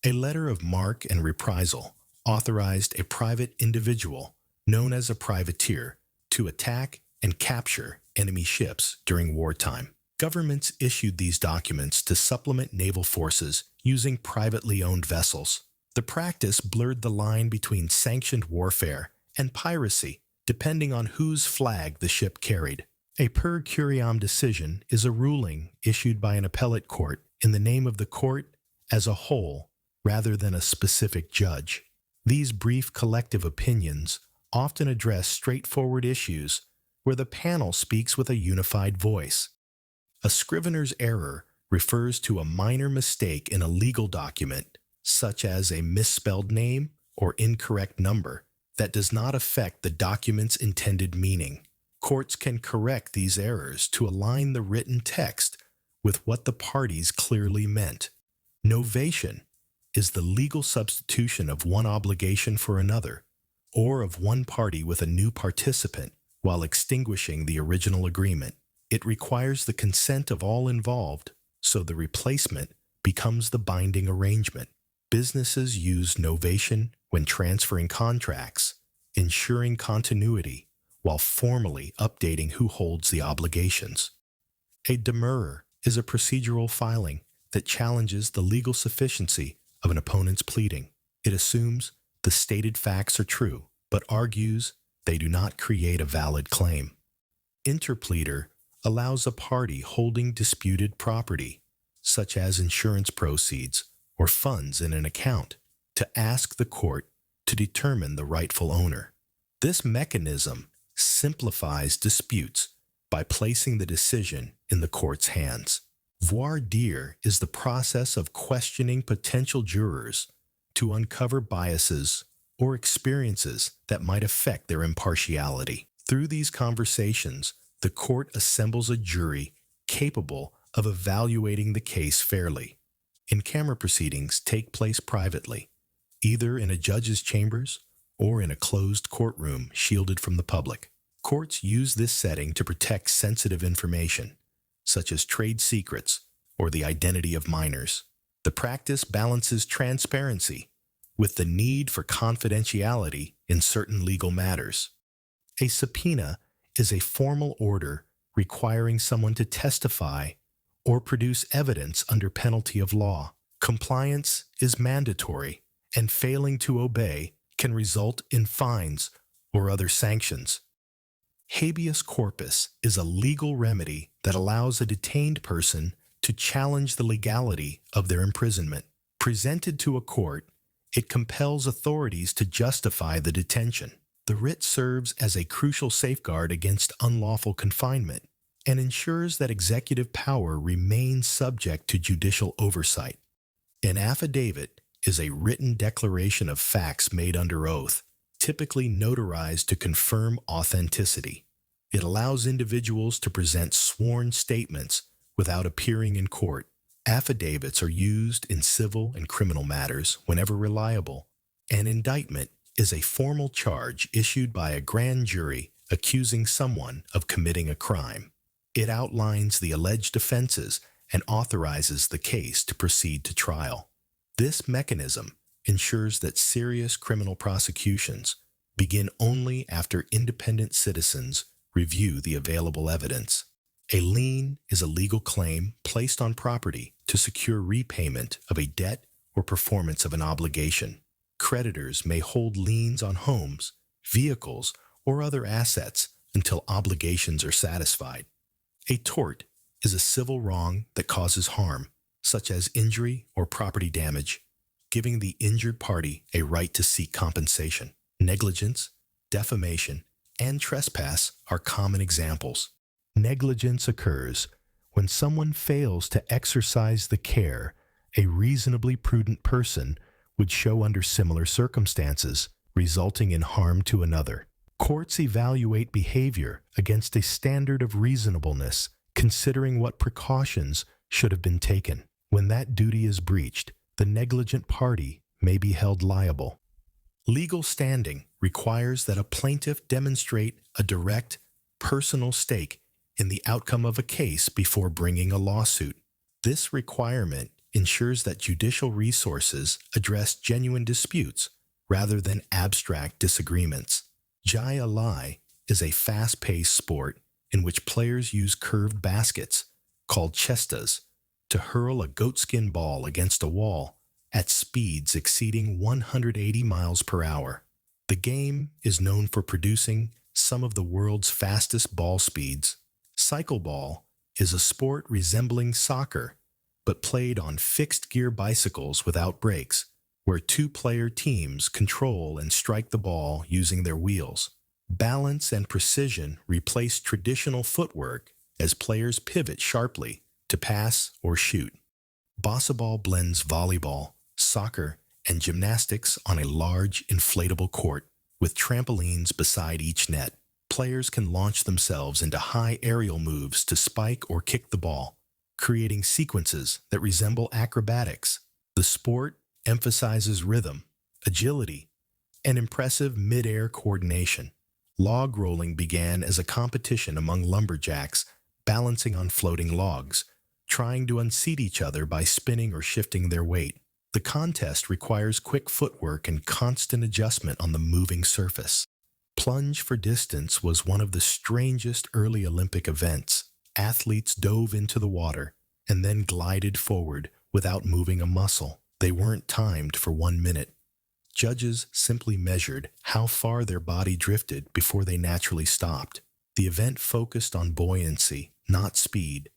A letter of marque and reprisal authorized a private individual, known as a privateer, to attack and capture enemy ships during wartime. Governments issued these documents to supplement naval forces using privately owned vessels. The practice blurred the line between sanctioned warfare and piracy, depending on whose flag the ship carried. A per curiam decision is a ruling issued by an appellate court in the name of the court as a whole rather than a specific judge. These brief collective opinions often address straightforward issues where the panel speaks with a unified voice. A scrivener's error refers to a minor mistake in a legal document, such as a misspelled name or incorrect number, that does not affect the document's intended meaning. Courts can correct these errors to align the written text with what the parties clearly meant. Novation is the legal substitution of one obligation for another, or of one party with a new participant, while extinguishing the original agreement. It requires the consent of all involved, so the replacement becomes the binding arrangement. Businesses use novation when transferring contracts, ensuring continuity, while formally updating who holds the obligations. A demurrer is a procedural filing that challenges the legal sufficiency of an opponent's pleading. It assumes the stated facts are true, but argues they do not create a valid claim. Interpleader allows a party holding disputed property, such as insurance proceeds or funds in an account, to ask the court to determine the rightful owner. This mechanism simplifies disputes by placing the decision in the court's hands. Voir dire is the process of questioning potential jurors to uncover biases or experiences that might affect their impartiality. Through these conversations, the court assembles a jury capable of evaluating the case fairly. In-camera proceedings take place privately, either in a judge's chambers or in a closed courtroom shielded from the public. Courts use this setting to protect sensitive information, such as trade secrets or the identity of minors. The practice balances transparency with the need for confidentiality in certain legal matters. A subpoena is a formal order requiring someone to testify or produce evidence under penalty of law. Compliance is mandatory, and failing to obey can result in fines or other sanctions. Habeas corpus is a legal remedy that allows a detained person to challenge the legality of their imprisonment. Presented to a court, it compels authorities to justify the detention. The writ serves as a crucial safeguard against unlawful confinement and ensures that executive power remains subject to judicial oversight. An affidavit is a written declaration of facts made under oath, typically notarized to confirm authenticity. It allows individuals to present sworn statements without appearing in court. Affidavits are used in civil and criminal matters whenever reliable. An indictment is a formal charge issued by a grand jury accusing someone of committing a crime. It outlines the alleged offenses and authorizes the case to proceed to trial. This mechanism ensures that serious criminal prosecutions begin only after independent citizens review the available evidence. A lien is a legal claim placed on property to secure repayment of a debt or performance of an obligation. Creditors may hold liens on homes, vehicles, or other assets until obligations are satisfied. A tort is a civil wrong that causes harm, such as injury or property damage, giving the injured party a right to seek compensation. Negligence, defamation, and trespass are common examples. Negligence occurs when someone fails to exercise the care a reasonably prudent person would show under similar circumstances, resulting in harm to another. Courts evaluate behavior against a standard of reasonableness, considering what precautions should have been taken. When that duty is breached, the negligent party may be held liable. Legal standing requires that a plaintiff demonstrate a direct, personal stake in the outcome of a case before bringing a lawsuit. This requirement ensures that judicial resources address genuine disputes rather than abstract disagreements. Jai Alai is a fast-paced sport in which players use curved baskets, called cestas, to hurl a goatskin ball against a wall at speeds exceeding 180 miles per hour. The game is known for producing some of the world's fastest ball speeds. Cycleball is a sport resembling soccer, but played on fixed-gear bicycles without brakes, where two-player teams control and strike the ball using their wheels. Balance and precision replace traditional footwork as players pivot sharply to pass or shoot. Basketball blends volleyball, soccer, and gymnastics on a large, inflatable court with trampolines beside each net. Players can launch themselves into high aerial moves to spike or kick the ball, creating sequences that resemble acrobatics. The sport emphasizes rhythm, agility, and impressive mid-air coordination. Log rolling began as a competition among lumberjacks balancing on floating logs, trying to unseat each other by spinning or shifting their weight. The contest requires quick footwork and constant adjustment on the moving surface. Plunge for distance was one of the strangest early Olympic events. Athletes dove into the water and then glided forward without moving a muscle. They weren't timed for 1 minute. Judges simply measured how far their body drifted before they naturally stopped. The event focused on buoyancy, not speed,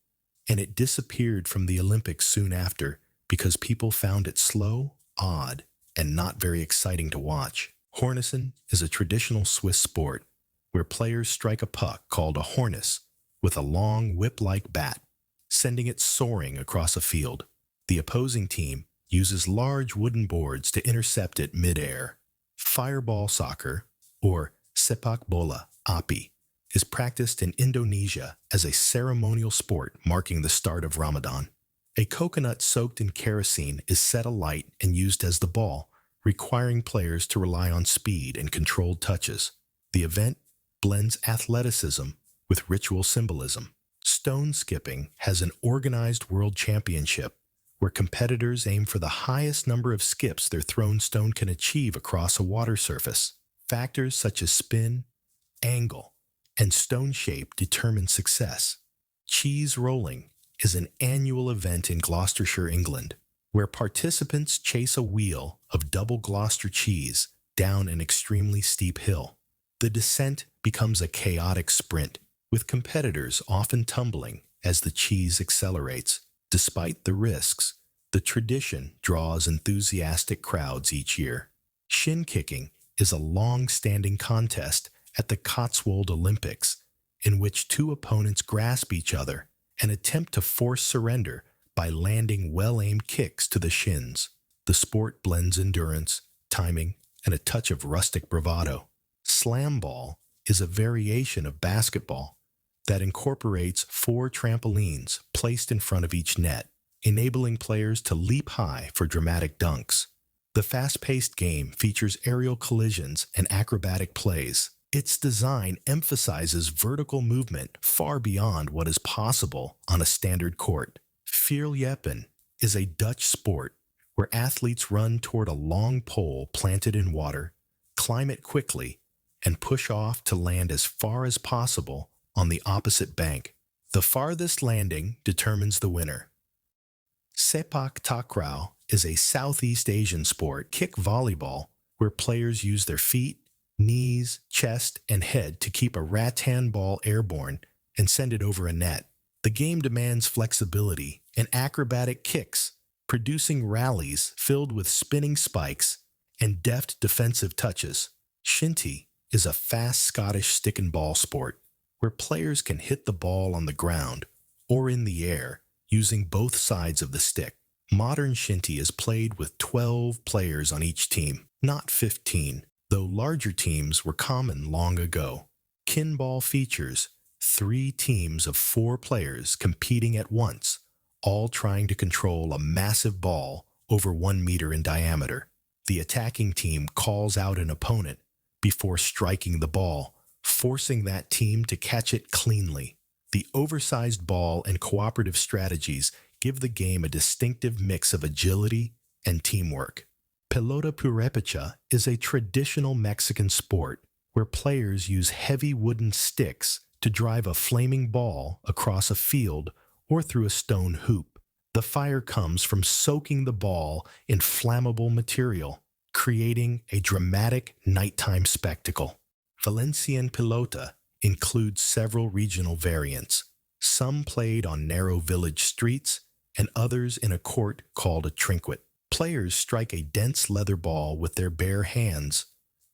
and it disappeared from the Olympics soon after because people found it slow, odd, and not very exciting to watch. Hornissen is a traditional Swiss sport where players strike a puck called a hornis with a long whip-like bat, sending it soaring across a field. The opposing team uses large wooden boards to intercept it mid-air. Fireball soccer, or sepak bola api, is practiced in Indonesia as a ceremonial sport marking the start of Ramadan. A coconut soaked in kerosene is set alight and used as the ball, requiring players to rely on speed and controlled touches. The event blends athleticism with ritual symbolism. Stone skipping has an organized world championship where competitors aim for the highest number of skips their thrown stone can achieve across a water surface. Factors such as spin, angle, and stone shape determine success. Cheese rolling is an annual event in Gloucestershire, England, where participants chase a wheel of double Gloucester cheese down an extremely steep hill. The descent becomes a chaotic sprint, with competitors often tumbling as the cheese accelerates. Despite the risks, the tradition draws enthusiastic crowds each year. Shin kicking is a long-standing contest at the Cotswold Olympics in which two opponents grasp each other and attempt to force surrender by landing well-aimed kicks to the shins. The sport blends endurance, timing, and a touch of rustic bravado. Slam ball is a variation of basketball that incorporates 4 trampolines placed in front of each net, enabling players to leap high for dramatic dunks. The fast-paced game features aerial collisions and acrobatic plays. Its design emphasizes vertical movement far beyond what is possible on a standard court. Vierljeppen is a Dutch sport where athletes run toward a long pole planted in water, climb it quickly, and push off to land as far as possible on the opposite bank. The farthest landing determines the winner. Sepak takraw is a Southeast Asian sport, kick volleyball, where players use their feet, knees, chest, and head to keep a rattan ball airborne and send it over a net. The game demands flexibility and acrobatic kicks, producing rallies filled with spinning spikes and deft defensive touches. Shinty is a fast Scottish stick and ball sport where players can hit the ball on the ground or in the air using both sides of the stick. Modern shinty is played with 12 players on each team, not 15, though larger teams were common long ago. Kinball features 3 teams of 4 players competing at once, all trying to control a massive ball over 1 meter in diameter. The attacking team calls out an opponent before striking the ball, forcing that team to catch it cleanly. The oversized ball and cooperative strategies give the game a distinctive mix of agility and teamwork. Pelota purepecha is a traditional Mexican sport where players use heavy wooden sticks to drive a flaming ball across a field or through a stone hoop. The fire comes from soaking the ball in flammable material, creating a dramatic nighttime spectacle. Valencian pelota includes several regional variants, some played on narrow village streets and others in a court called a trinquet. Players strike a dense leather ball with their bare hands,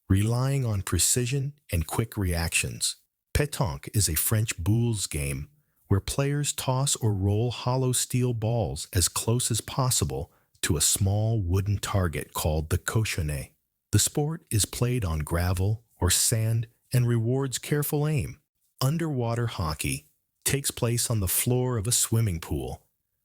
relying on precision and quick reactions. Pétanque is a French boules game where players toss or roll hollow steel balls as close as possible to a small wooden target called the cochonnet. The sport is played on gravel or sand and rewards careful aim. Underwater hockey takes place on the floor of a swimming pool,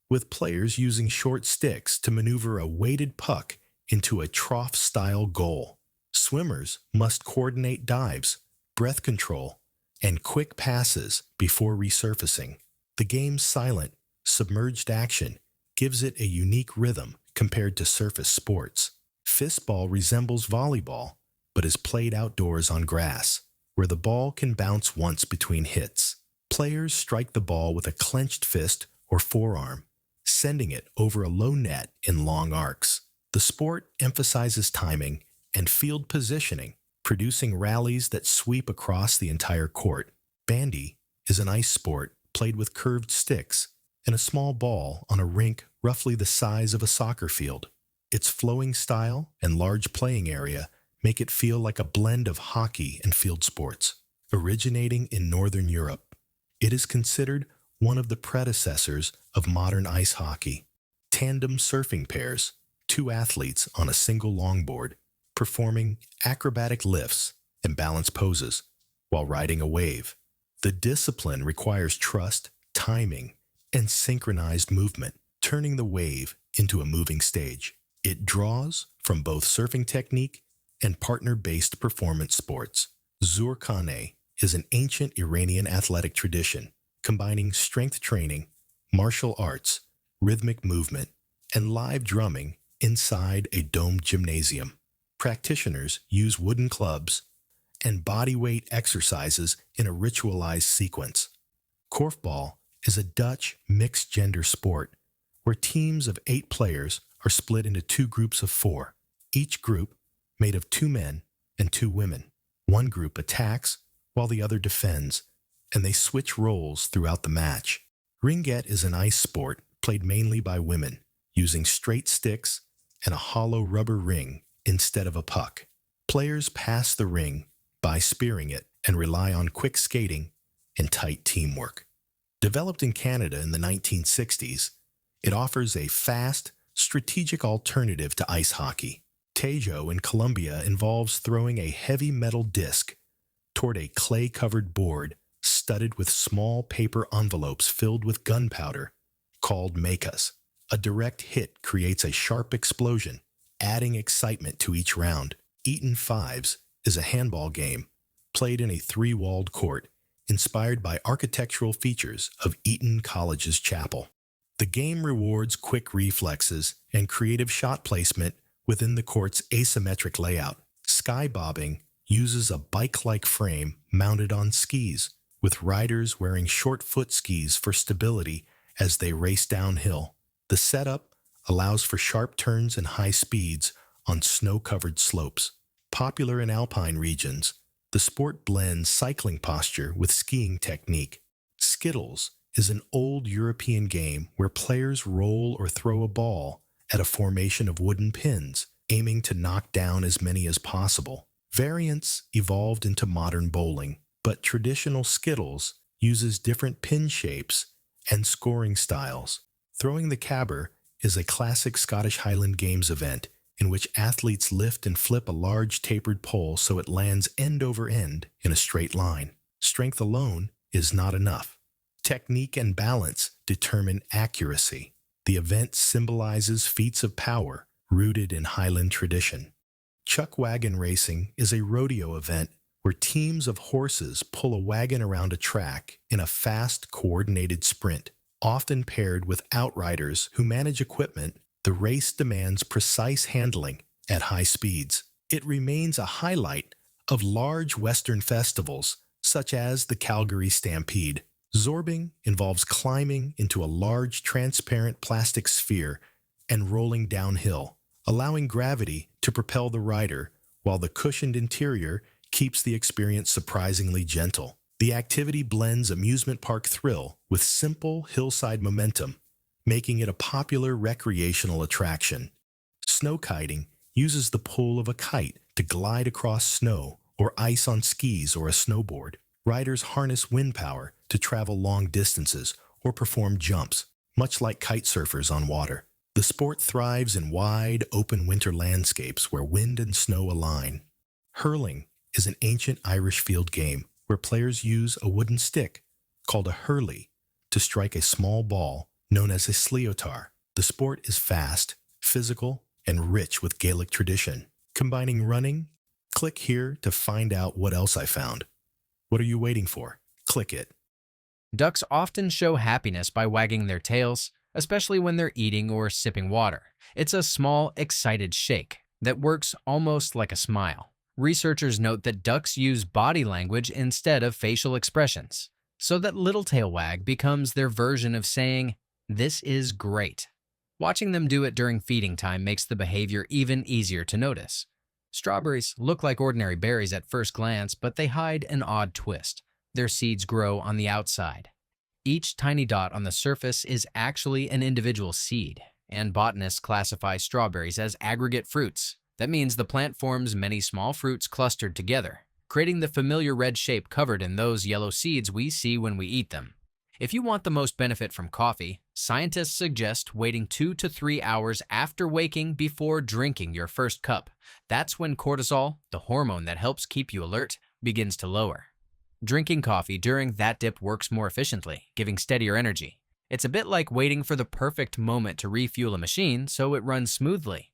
with players using short sticks to maneuver a weighted puck into a trough-style goal. Swimmers must coordinate dives, breath control, and quick passes before resurfacing. The game's silent, submerged action gives it a unique rhythm compared to surface sports. Fistball resembles volleyball, but is played outdoors on grass, where the ball can bounce once between hits. Players strike the ball with a clenched fist or forearm, sending it over a low net in long arcs. The sport emphasizes timing and field positioning, producing rallies that sweep across the entire court. Bandy is an ice sport played with curved sticks and a small ball on a rink roughly the size of a soccer field. Its flowing style and large playing area make it feel like a blend of hockey and field sports. Originating in Northern Europe, it is considered one of the predecessors of modern ice hockey. Tandem surfing pairs, 2 athletes on a single longboard, performing acrobatic lifts and balance poses while riding a wave. The discipline requires trust, timing, and synchronized movement, turning the wave into a moving stage. It draws from both surfing technique and partner-based performance sports. Zurkhaneh is an ancient Iranian athletic tradition, combining strength training, martial arts, rhythmic movement, and live drumming inside a domed gymnasium. Practitioners use wooden clubs and bodyweight exercises in a ritualized sequence. Korfball is a Dutch mixed-gender sport where teams of 8 players are split into 2 groups of 4, each group made of 2 men and 2 women. One group attacks while the other defends, and they switch roles throughout the match. Ringette is an ice sport played mainly by women, using straight sticks and a hollow rubber ring instead of a puck. Players pass the ring by spearing it and rely on quick skating and tight teamwork. Developed in Canada in the 1960s, it offers a fast, strategic alternative to ice hockey. Tejo in Colombia involves throwing a heavy metal disc toward a clay-covered board studded with small paper envelopes filled with gunpowder, called mecas. A direct hit creates a sharp explosion, adding excitement to each round. Eaton Fives is a handball game played in a three-walled court, inspired by architectural features of Eton College's chapel. The game rewards quick reflexes and creative shot placement within the court's asymmetric layout. Skybobbing uses a bike-like frame mounted on skis, with riders wearing short foot skis for stability as they race downhill. The setup allows for sharp turns and high speeds on snow-covered slopes. Popular in alpine regions, the sport blends cycling posture with skiing technique. Skittles is an old European game where players roll or throw a ball at a formation of wooden pins, aiming to knock down as many as possible. Variants evolved into modern bowling, but traditional Skittles uses different pin shapes and scoring styles. Throwing the caber is a classic Scottish Highland Games event in which athletes lift and flip a large tapered pole so it lands end over end in a straight line. Strength alone is not enough. Technique and balance determine accuracy. The event symbolizes feats of power rooted in Highland tradition. Chuck wagon racing is a rodeo event where teams of horses pull a wagon around a track in a fast, coordinated sprint. Often paired with outriders who manage equipment, the race demands precise handling at high speeds. It remains a highlight of large Western festivals, such as the Calgary Stampede. Zorbing involves climbing into a large transparent plastic sphere and rolling downhill, allowing gravity to propel the rider, while the cushioned interior keeps the experience surprisingly gentle. The activity blends amusement park thrill with simple hillside momentum, making it a popular recreational attraction. Snow kiting uses the pull of a kite to glide across snow or ice on skis or a snowboard. Riders harness wind power to travel long distances or perform jumps, much like kite surfers on water. The sport thrives in wide, open winter landscapes where wind and snow align. Hurling is an ancient Irish field game where players use a wooden stick, called a hurley, to strike a small ball known as a sliotar. The sport is fast, physical, and rich with Gaelic tradition. Combining running, click here to find out what else I found. What are you waiting for? Click it. Ducks often show happiness by wagging their tails, especially when they're eating or sipping water. It's a small, excited shake that works almost like a smile. Researchers note that ducks use body language instead of facial expressions, so that little tail wag becomes their version of saying, "This is great." Watching them do it during feeding time makes the behavior even easier to notice. Strawberries look like ordinary berries at first glance, but they hide an odd twist. Their seeds grow on the outside. Each tiny dot on the surface is actually an individual seed, and botanists classify strawberries as aggregate fruits. That means the plant forms many small fruits clustered together, creating the familiar red shape covered in those yellow seeds we see when we eat them. If you want the most benefit from coffee, scientists suggest waiting 2 to 3 hours after waking before drinking your first cup. That's when cortisol, the hormone that helps keep you alert, begins to lower. Drinking coffee during that dip works more efficiently, giving steadier energy. It's a bit like waiting for the perfect moment to refuel a machine so it runs smoothly.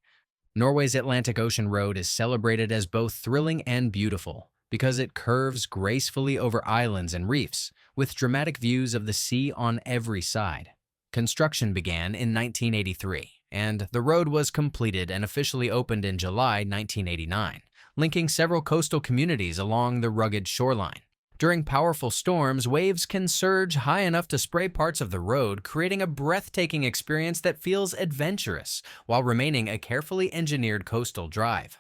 Norway's Atlantic Ocean Road is celebrated as both thrilling and beautiful because it curves gracefully over islands and reefs, with dramatic views of the sea on every side. Construction began in 1983, and the road was completed and officially opened in July 1989, linking several coastal communities along the rugged shoreline. During powerful storms, waves can surge high enough to spray parts of the road, creating a breathtaking experience that feels adventurous while remaining a carefully engineered coastal drive.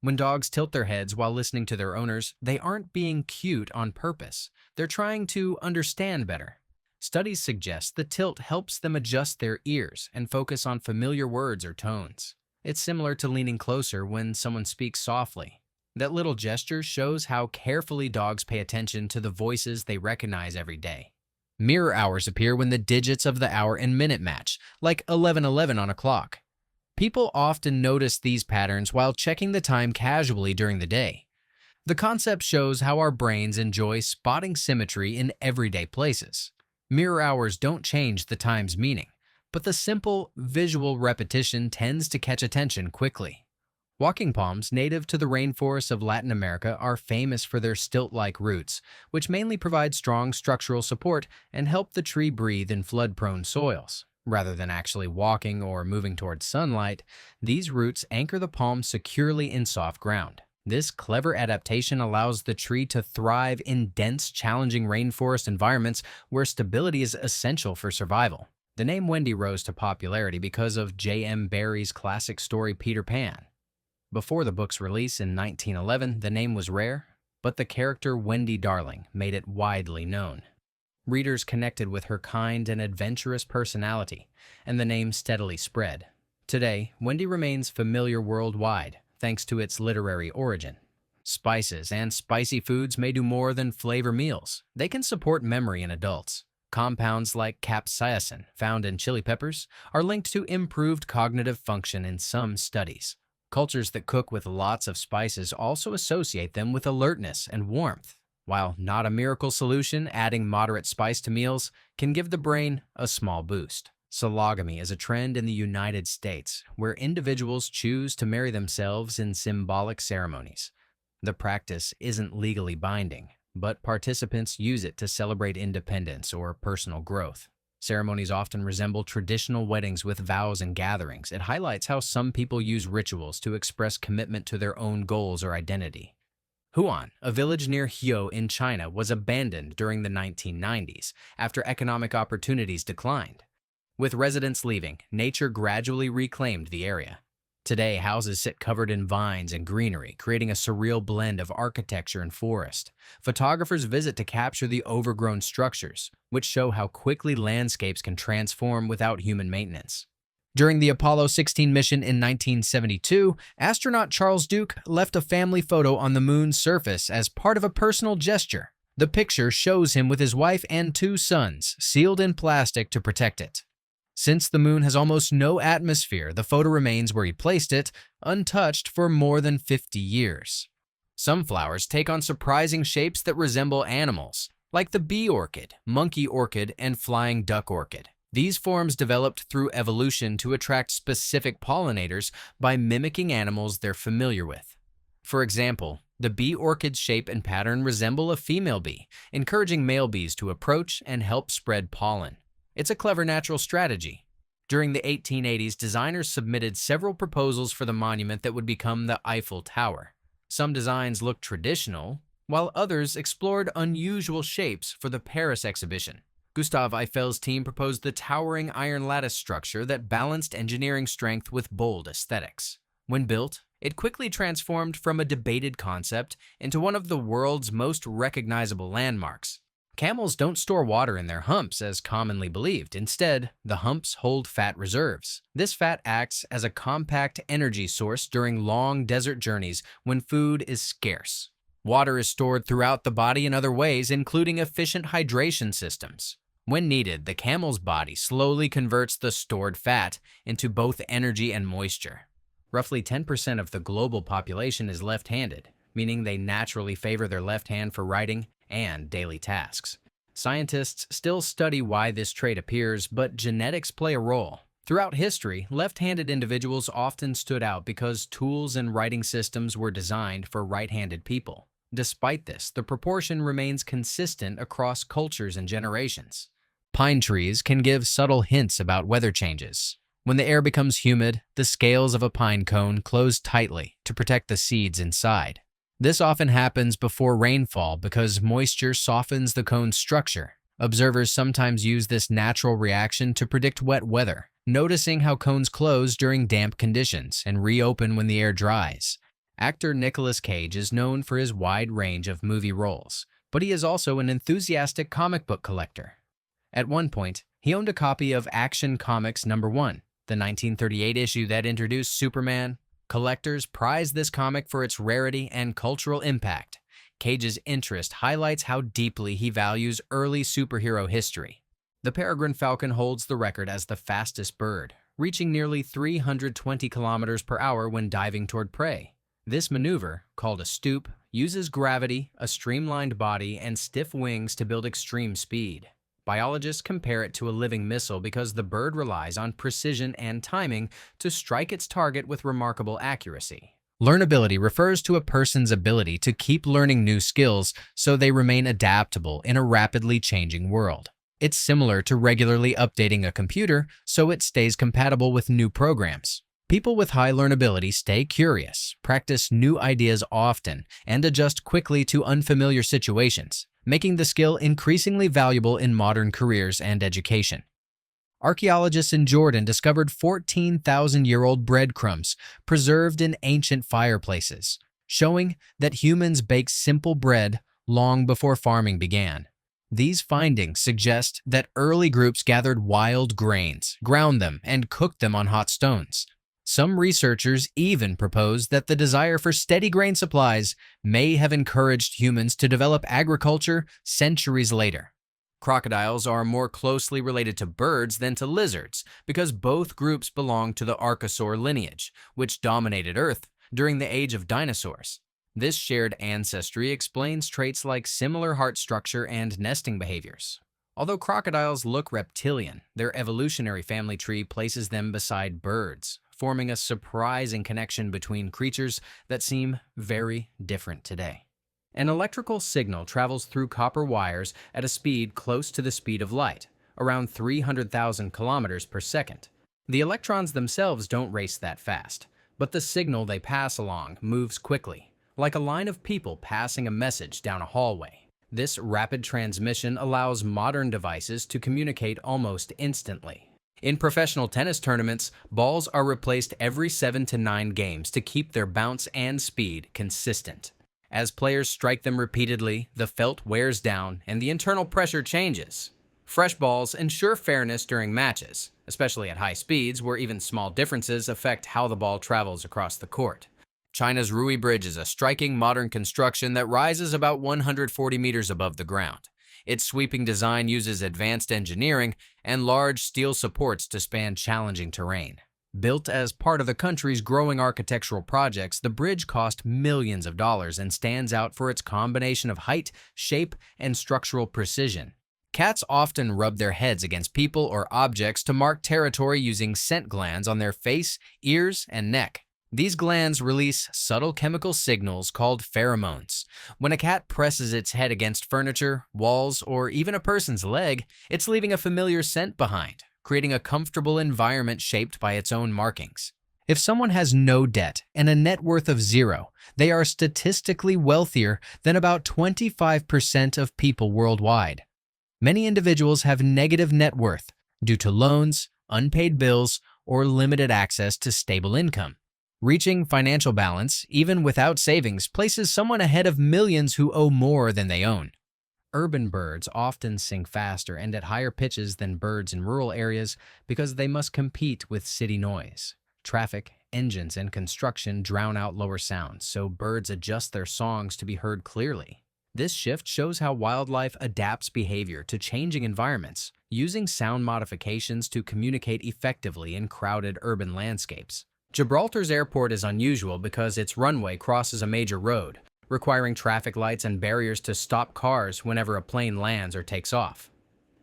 When dogs tilt their heads while listening to their owners, they aren't being cute on purpose. They're trying to understand better. Studies suggest the tilt helps them adjust their ears and focus on familiar words or tones. It's similar to leaning closer when someone speaks softly. That little gesture shows how carefully dogs pay attention to the voices they recognize every day. Mirror hours appear when the digits of the hour and minute match, like 11:11 on a clock. People often notice these patterns while checking the time casually during the day. The concept shows how our brains enjoy spotting symmetry in everyday places. Mirror hours don't change the time's meaning, but the simple visual repetition tends to catch attention quickly. Walking palms, native to the rainforests of Latin America, are famous for their stilt-like roots, which mainly provide strong structural support and help the tree breathe in flood-prone soils. Rather than actually walking or moving towards sunlight, these roots anchor the palm securely in soft ground. This clever adaptation allows the tree to thrive in dense, challenging rainforest environments where stability is essential for survival. The name Wendy rose to popularity because of J.M. Barrie's classic story Peter Pan. Before the book's release in 1911, the name was rare, but the character Wendy Darling made it widely known. Readers connected with her kind and adventurous personality, and the name steadily spread. Today, Wendy remains familiar worldwide, thanks to its literary origin. Spices and spicy foods may do more than flavor meals. They can support memory in adults. Compounds like capsaicin, found in chili peppers, are linked to improved cognitive function in some studies. Cultures that cook with lots of spices also associate them with alertness and warmth. While not a miracle solution, adding moderate spice to meals can give the brain a small boost. Sologamy is a trend in the United States, where individuals choose to marry themselves in symbolic ceremonies. The practice isn't legally binding, but participants use it to celebrate independence or personal growth. Ceremonies often resemble traditional weddings with vows and gatherings. It highlights how some people use rituals to express commitment to their own goals or identity. Huan, a village near Hio in China, was abandoned during the 1990s after economic opportunities declined. With residents leaving, nature gradually reclaimed the area. Today, houses sit covered in vines and greenery, creating a surreal blend of architecture and forest. Photographers visit to capture the overgrown structures, which show how quickly landscapes can transform without human maintenance. During the Apollo 16 mission in 1972, astronaut Charles Duke left a family photo on the moon's surface as part of a personal gesture. The picture shows him with his wife and 2 sons, sealed in plastic to protect it. Since the moon has almost no atmosphere, the photo remains where he placed it, untouched for more than 50 years. Some flowers take on surprising shapes that resemble animals, like the bee orchid, monkey orchid, and flying duck orchid. These forms developed through evolution to attract specific pollinators by mimicking animals they're familiar with. For example, the bee orchid's shape and pattern resemble a female bee, encouraging male bees to approach and help spread pollen. It's a clever natural strategy. During the 1880s, designers submitted several proposals for the monument that would become the Eiffel Tower. Some designs looked traditional, while others explored unusual shapes for the Paris exhibition. Gustave Eiffel's team proposed the towering iron lattice structure that balanced engineering strength with bold aesthetics. When built, it quickly transformed from a debated concept into one of the world's most recognizable landmarks. Camels don't store water in their humps as commonly believed. Instead, the humps hold fat reserves. This fat acts as a compact energy source during long desert journeys when food is scarce. Water is stored throughout the body in other ways, including efficient hydration systems. When needed, the camel's body slowly converts the stored fat into both energy and moisture. Roughly 10% of the global population is left-handed, meaning they naturally favor their left hand for writing and daily tasks. Scientists still study why this trait appears, but genetics play a role. Throughout history, left-handed individuals often stood out because tools and writing systems were designed for right-handed people. Despite this, the proportion remains consistent across cultures and generations. Pine trees can give subtle hints about weather changes. When the air becomes humid, the scales of a pine cone close tightly to protect the seeds inside. This often happens before rainfall because moisture softens the cone's structure. Observers sometimes use this natural reaction to predict wet weather, noticing how cones close during damp conditions and reopen when the air dries. Actor Nicolas Cage is known for his wide range of movie roles, but he is also an enthusiastic comic book collector. At one point, he owned a copy of Action Comics #1, the 1938 issue that introduced Superman. Collectors prize this comic for its rarity and cultural impact. Cage's interest highlights how deeply he values early superhero history. The peregrine falcon holds the record as the fastest bird, reaching nearly 320 kilometers per hour when diving toward prey. This maneuver, called a stoop, uses gravity, a streamlined body, and stiff wings to build extreme speed. Biologists compare it to a living missile because the bird relies on precision and timing to strike its target with remarkable accuracy. Learnability refers to a person's ability to keep learning new skills so they remain adaptable in a rapidly changing world. It's similar to regularly updating a computer so it stays compatible with new programs. People with high learnability stay curious, practice new ideas often, and adjust quickly to unfamiliar situations, making the skill increasingly valuable in modern careers and education. Archaeologists in Jordan discovered 14,000-year-old breadcrumbs preserved in ancient fireplaces, showing that humans baked simple bread long before farming began. These findings suggest that early groups gathered wild grains, ground them, and cooked them on hot stones. Some researchers even propose that the desire for steady grain supplies may have encouraged humans to develop agriculture centuries later. Crocodiles are more closely related to birds than to lizards because both groups belong to the Archosaur lineage, which dominated Earth during the age of dinosaurs. This shared ancestry explains traits like similar heart structure and nesting behaviors. Although crocodiles look reptilian, their evolutionary family tree places them beside birds, forming a surprising connection between creatures that seem very different today. An electrical signal travels through copper wires at a speed close to the speed of light, around 300,000 kilometers per second. The electrons themselves don't race that fast, but the signal they pass along moves quickly, like a line of people passing a message down a hallway. This rapid transmission allows modern devices to communicate almost instantly. In professional tennis tournaments, balls are replaced every 7 to 9 games to keep their bounce and speed consistent. As players strike them repeatedly, the felt wears down and the internal pressure changes. Fresh balls ensure fairness during matches, especially at high speeds where even small differences affect how the ball travels across the court. China's Rui Bridge is a striking modern construction that rises about 140 meters above the ground. Its sweeping design uses advanced engineering and large steel supports to span challenging terrain. Built as part of the country's growing architectural projects, the bridge cost millions of dollars and stands out for its combination of height, shape, and structural precision. Cats often rub their heads against people or objects to mark territory using scent glands on their face, ears, and neck. These glands release subtle chemical signals called pheromones. When a cat presses its head against furniture, walls, or even a person's leg, it's leaving a familiar scent behind, creating a comfortable environment shaped by its own markings. If someone has no debt and a net worth of 0, they are statistically wealthier than about 25% of people worldwide. Many individuals have negative net worth due to loans, unpaid bills, or limited access to stable income. Reaching financial balance, even without savings, places someone ahead of millions who owe more than they own. Urban birds often sing faster and at higher pitches than birds in rural areas because they must compete with city noise. Traffic, engines, and construction drown out lower sounds, so birds adjust their songs to be heard clearly. This shift shows how wildlife adapts behavior to changing environments, using sound modifications to communicate effectively in crowded urban landscapes. Gibraltar's airport is unusual because its runway crosses a major road, requiring traffic lights and barriers to stop cars whenever a plane lands or takes off.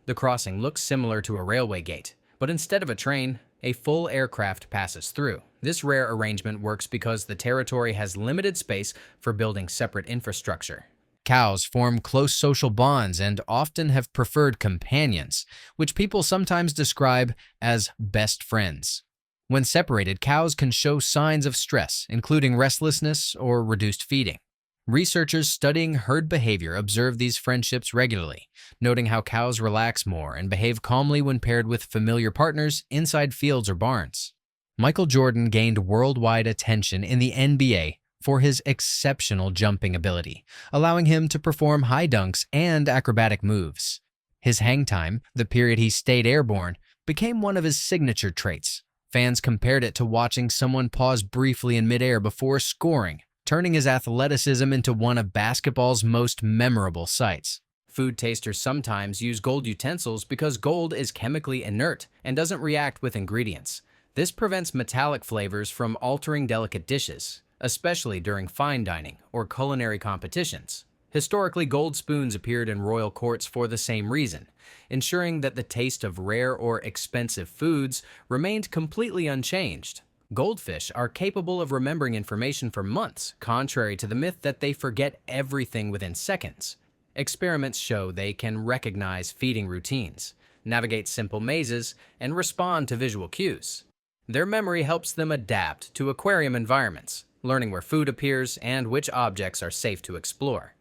The crossing looks similar to a railway gate, but instead of a train, a full aircraft passes through. This rare arrangement works because the territory has limited space for building separate infrastructure. Cows form close social bonds and often have preferred companions, which people sometimes describe as best friends. When separated, cows can show signs of stress, including restlessness or reduced feeding. Researchers studying herd behavior observe these friendships regularly, noting how cows relax more and behave calmly when paired with familiar partners inside fields or barns. Michael Jordan gained worldwide attention in the NBA for his exceptional jumping ability, allowing him to perform high dunks and acrobatic moves. His hang time, the period he stayed airborne, became one of his signature traits. Fans compared it to watching someone pause briefly in midair before scoring, turning his athleticism into one of basketball's most memorable sights. Food tasters sometimes use gold utensils because gold is chemically inert and doesn't react with ingredients. This prevents metallic flavors from altering delicate dishes, especially during fine dining or culinary competitions. Historically, gold spoons appeared in royal courts for the same reason, ensuring that the taste of rare or expensive foods remained completely unchanged. Goldfish are capable of remembering information for months, contrary to the myth that they forget everything within seconds. Experiments show they can recognize feeding routines, navigate simple mazes, and respond to visual cues. Their memory helps them adapt to aquarium environments, learning where food appears and which objects are safe to explore.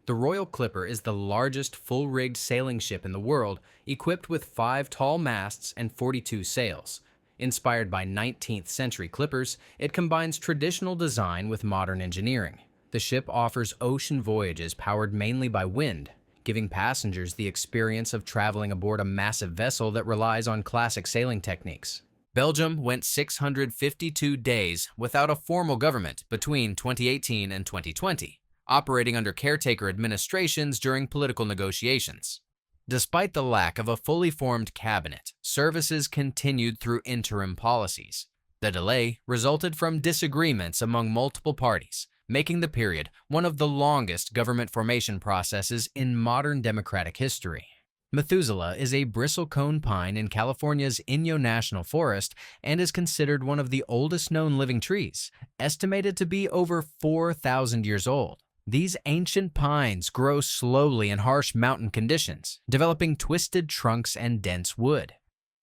The Royal Clipper is the largest full-rigged sailing ship in the world, equipped with 5 tall masts and 42 sails. Inspired by 19th century clippers, it combines traditional design with modern engineering. The ship offers ocean voyages powered mainly by wind, giving passengers the experience of traveling aboard a massive vessel that relies on classic sailing techniques. Belgium went 652 days without a formal government between 2018 and 2020, operating under caretaker administrations during political negotiations. Despite the lack of a fully formed cabinet, services continued through interim policies. The delay resulted from disagreements among multiple parties, making the period one of the longest government formation processes in modern democratic history. Methuselah is a bristlecone pine in California's Inyo National Forest and is considered one of the oldest known living trees, estimated to be over 4,000 years old. These ancient pines grow slowly in harsh mountain conditions, developing twisted trunks and dense wood.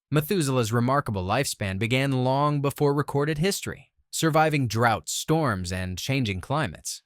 Methuselah's remarkable lifespan began long before recorded history, surviving droughts, storms, and changing climates.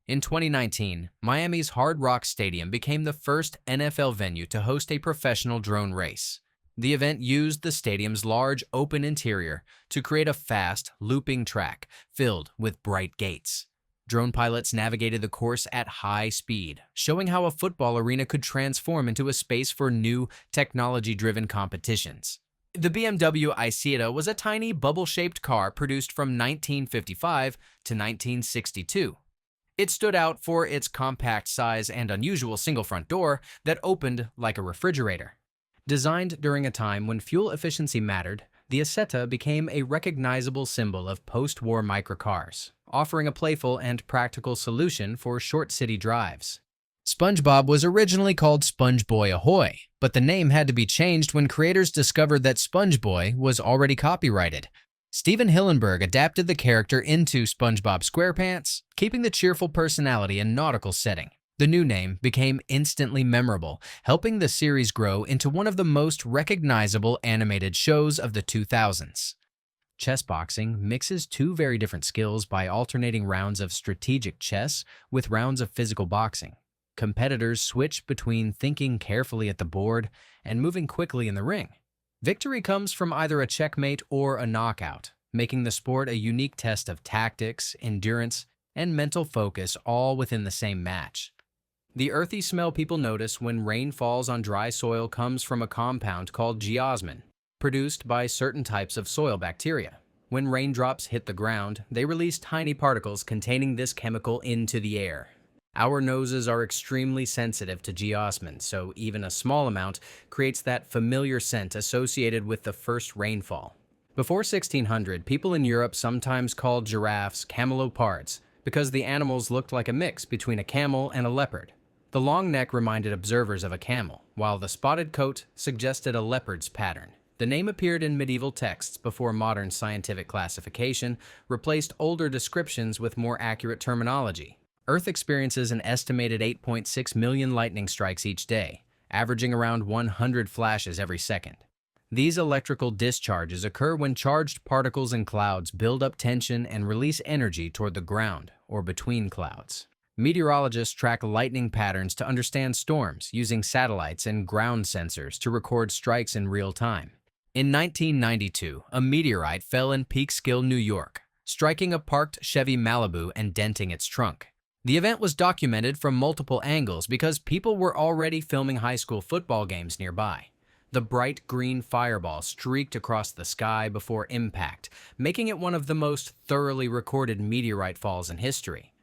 In 2019, Miami's Hard Rock Stadium became the first NFL venue to host a professional drone race. The event used the stadium's large open interior to create a fast, looping track filled with bright gates. Drone pilots navigated the course at high speed, showing how a football arena could transform into a space for new, technology-driven competitions. The BMW Isetta was a tiny, bubble-shaped car produced from 1955 to 1962. It stood out for its compact size and unusual single-front door that opened like a refrigerator. Designed during a time when fuel efficiency mattered, the Isetta became a recognizable symbol of post-war microcars, offering a playful and practical solution for short city drives. SpongeBob was originally called SpongeBoy Ahoy, but the name had to be changed when creators discovered that SpongeBoy was already copyrighted. Steven Hillenburg adapted the character into SpongeBob SquarePants, keeping the cheerful personality and nautical setting. The new name became instantly memorable, helping the series grow into one of the most recognizable animated shows of the 2000s. Chess boxing mixes two very different skills by alternating rounds of strategic chess with rounds of physical boxing. Competitors switch between thinking carefully at the board and moving quickly in the ring. Victory comes from either a checkmate or a knockout, making the sport a unique test of tactics, endurance, and mental focus all within the same match. The earthy smell people notice when rain falls on dry soil comes from a compound called geosmin, produced by certain types of soil bacteria. When raindrops hit the ground, they release tiny particles containing this chemical into the air. Our noses are extremely sensitive to geosmin, so even a small amount creates that familiar scent associated with the first rainfall. Before 1600, people in Europe sometimes called giraffes camelopards because the animals looked like a mix between a camel and a leopard. The long neck reminded observers of a camel, while the spotted coat suggested a leopard's pattern. The name appeared in medieval texts before modern scientific classification replaced older descriptions with more accurate terminology. Earth experiences an estimated 8.6 million lightning strikes each day, averaging around 100 flashes every second. These electrical discharges occur when charged particles in clouds build up tension and release energy toward the ground or between clouds. Meteorologists track lightning patterns to understand storms using satellites and ground sensors to record strikes in real time. In 1992, a meteorite fell in Peekskill, New York, striking a parked Chevy Malibu and denting its trunk. The event was documented from multiple angles because people were already filming high school football games nearby. The bright green fireball streaked across the sky before impact, making it one of the most thoroughly recorded meteorite falls in history.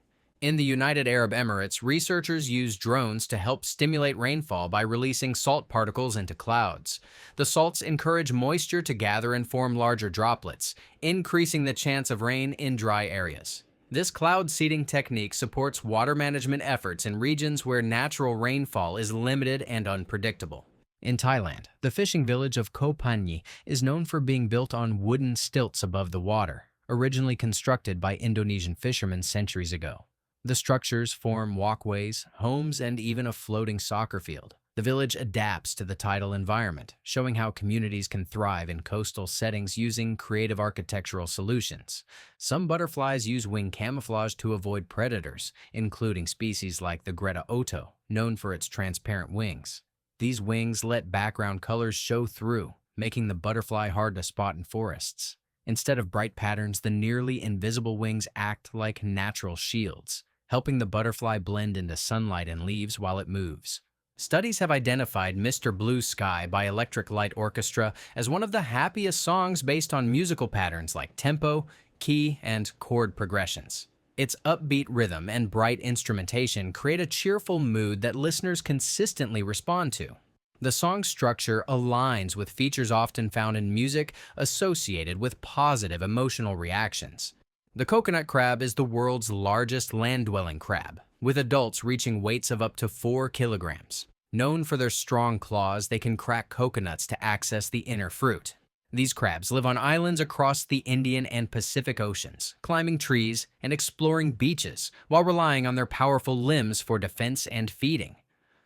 In the United Arab Emirates, researchers use drones to help stimulate rainfall by releasing salt particles into clouds. The salts encourage moisture to gather and form larger droplets, increasing the chance of rain in dry areas. This cloud seeding technique supports water management efforts in regions where natural rainfall is limited and unpredictable. In Thailand, the fishing village of Koh Phangan is known for being built on wooden stilts above the water, originally constructed by Indonesian fishermen centuries ago. The structures form walkways, homes, and even a floating soccer field. The village adapts to the tidal environment, showing how communities can thrive in coastal settings using creative architectural solutions. Some butterflies use wing camouflage to avoid predators, including species like the Greta Otto, known for its transparent wings. These wings let background colors show through, making the butterfly hard to spot in forests. Instead of bright patterns, the nearly invisible wings act like natural shields, helping the butterfly blend into sunlight and leaves while it moves. Studies have identified Mr. Blue Sky by Electric Light Orchestra as one of the happiest songs based on musical patterns like tempo, key, and chord progressions. Its upbeat rhythm and bright instrumentation create a cheerful mood that listeners consistently respond to. The song's structure aligns with features often found in music associated with positive emotional reactions. The coconut crab is the world's largest land-dwelling crab, with adults reaching weights of up to 4 kilograms. Known for their strong claws, they can crack coconuts to access the inner fruit. These crabs live on islands across the Indian and Pacific Oceans, climbing trees and exploring beaches while relying on their powerful limbs for defense and feeding.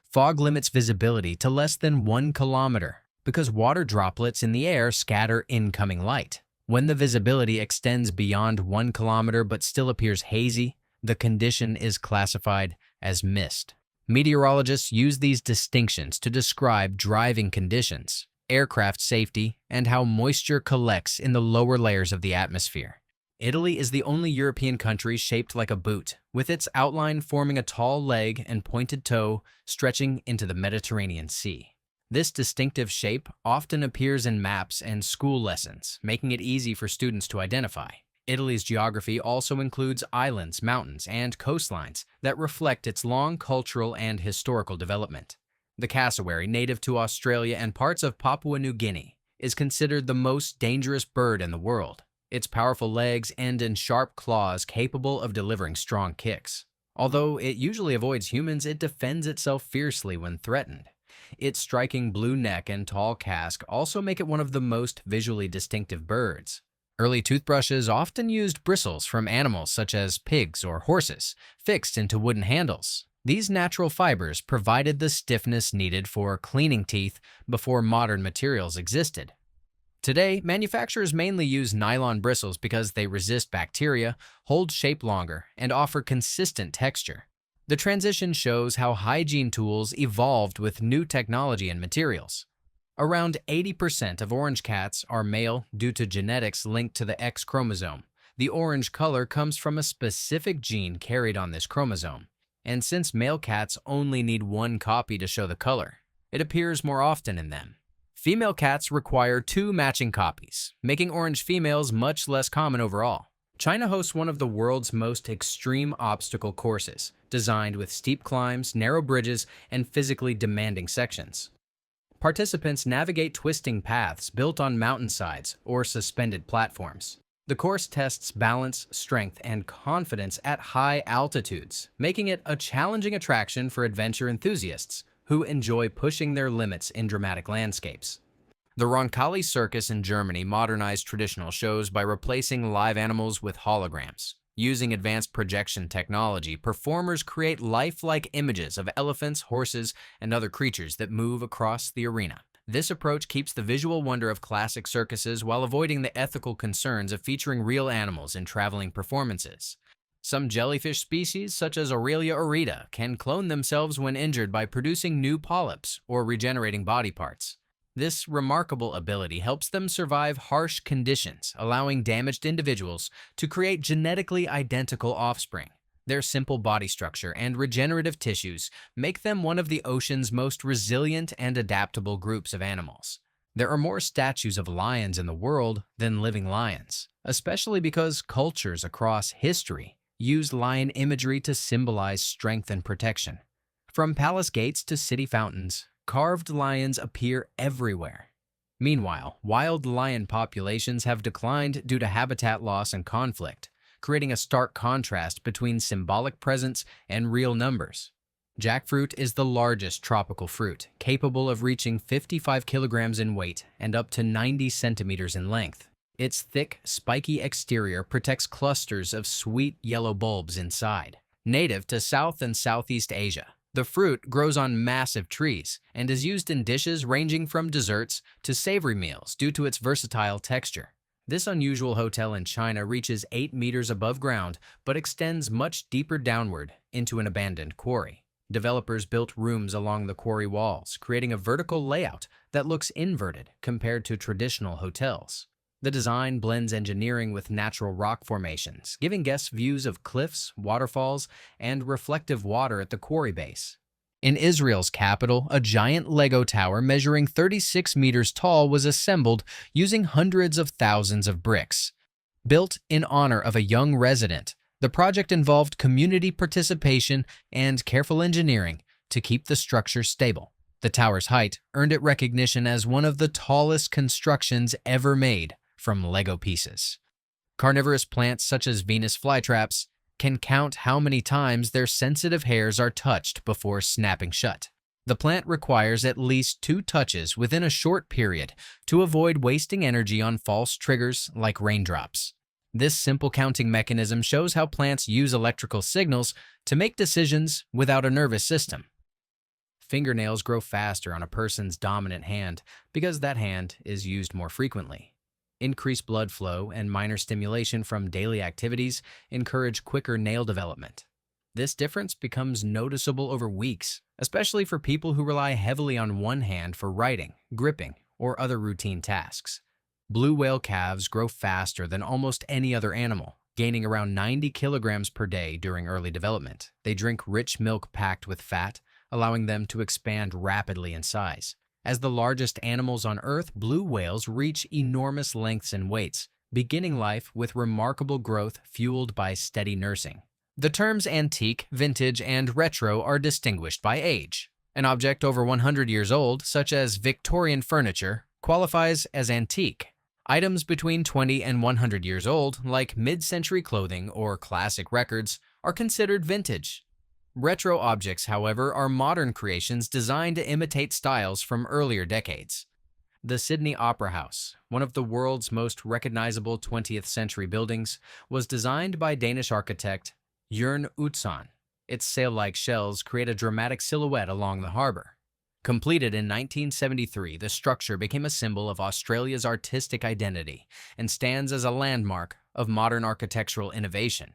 Fog limits visibility to less than 1 kilometer because water droplets in the air scatter incoming light. When the visibility extends beyond 1 kilometer but still appears hazy, the condition is classified as mist. Meteorologists use these distinctions to describe driving conditions, aircraft safety, and how moisture collects in the lower layers of the atmosphere. Italy is the only European country shaped like a boot, with its outline forming a tall leg and pointed toe stretching into the Mediterranean Sea. This distinctive shape often appears in maps and school lessons, making it easy for students to identify. Italy's geography also includes islands, mountains, and coastlines that reflect its long cultural and historical development. The cassowary, native to Australia and parts of Papua New Guinea, is considered the most dangerous bird in the world. Its powerful legs end in sharp claws capable of delivering strong kicks. Although it usually avoids humans, it defends itself fiercely when threatened. Its striking blue neck and tall casque also make it one of the most visually distinctive birds. Early toothbrushes often used bristles from animals such as pigs or horses, fixed into wooden handles. These natural fibers provided the stiffness needed for cleaning teeth before modern materials existed. Today, manufacturers mainly use nylon bristles because they resist bacteria, hold shape longer, and offer consistent texture. The transition shows how hygiene tools evolved with new technology and materials. Around 80% of orange cats are male due to genetics linked to the X chromosome. The orange color comes from a specific gene carried on this chromosome. And since male cats only need one copy to show the color, it appears more often in them. Female cats require 2 matching copies, making orange females much less common overall. China hosts one of the world's most extreme obstacle courses, designed with steep climbs, narrow bridges, and physically demanding sections. Participants navigate twisting paths built on mountainsides or suspended platforms. The course tests balance, strength, and confidence at high altitudes, making it a challenging attraction for adventure enthusiasts who enjoy pushing their limits in dramatic landscapes. The Roncalli Circus in Germany modernized traditional shows by replacing live animals with holograms. Using advanced projection technology, performers create lifelike images of elephants, horses, and other creatures that move across the arena. This approach keeps the visual wonder of classic circuses while avoiding the ethical concerns of featuring real animals in traveling performances. Some jellyfish species, such as Aurelia aurita, can clone themselves when injured by producing new polyps or regenerating body parts. This remarkable ability helps them survive harsh conditions, allowing damaged individuals to create genetically identical offspring. Their simple body structure and regenerative tissues make them one of the ocean's most resilient and adaptable groups of animals. There are more statues of lions in the world than living lions, especially because cultures across history used lion imagery to symbolize strength and protection. From palace gates to city fountains, carved lions appear everywhere. Meanwhile, wild lion populations have declined due to habitat loss and conflict, creating a stark contrast between symbolic presence and real numbers. Jackfruit is the largest tropical fruit, capable of reaching 55 kilograms in weight and up to 90 centimeters in length. Its thick, spiky exterior protects clusters of sweet yellow bulbs inside. Native to South and Southeast Asia, the fruit grows on massive trees and is used in dishes ranging from desserts to savory meals due to its versatile texture. This unusual hotel in China reaches 8 meters above ground but extends much deeper downward into an abandoned quarry. Developers built rooms along the quarry walls, creating a vertical layout that looks inverted compared to traditional hotels. The design blends engineering with natural rock formations, giving guests views of cliffs, waterfalls, and reflective water at the quarry base. In Israel's capital, a giant Lego tower measuring 36 meters tall was assembled using hundreds of thousands of bricks. Built in honor of a young resident, the project involved community participation and careful engineering to keep the structure stable. The tower's height earned it recognition as one of the tallest constructions ever made from Lego pieces. Carnivorous plants such as Venus flytraps can count how many times their sensitive hairs are touched before snapping shut. The plant requires at least 2 touches within a short period to avoid wasting energy on false triggers like raindrops. This simple counting mechanism shows how plants use electrical signals to make decisions without a nervous system. Fingernails grow faster on a person's dominant hand because that hand is used more frequently. Increased blood flow and minor stimulation from daily activities encourage quicker nail development. This difference becomes noticeable over weeks, especially for people who rely heavily on one hand for writing, gripping, or other routine tasks. Blue whale calves grow faster than almost any other animal, gaining around 90 kilograms per day during early development. They drink rich milk packed with fat, allowing them to expand rapidly in size. As the largest animals on Earth, blue whales reach enormous lengths and weights, beginning life with remarkable growth fueled by steady nursing. The terms antique, vintage, and retro are distinguished by age. An object over 100 years old, such as Victorian furniture, qualifies as antique. Items between 20 and 100 years old, like mid-century clothing or classic records, are considered vintage. Retro objects, however, are modern creations designed to imitate styles from earlier decades. The Sydney Opera House, one of the world's most recognizable 20th century buildings, was designed by Danish architect Jørn Utzon. Its sail-like shells create a dramatic silhouette along the harbor. Completed in 1973, the structure became a symbol of Australia's artistic identity and stands as a landmark of modern architectural innovation.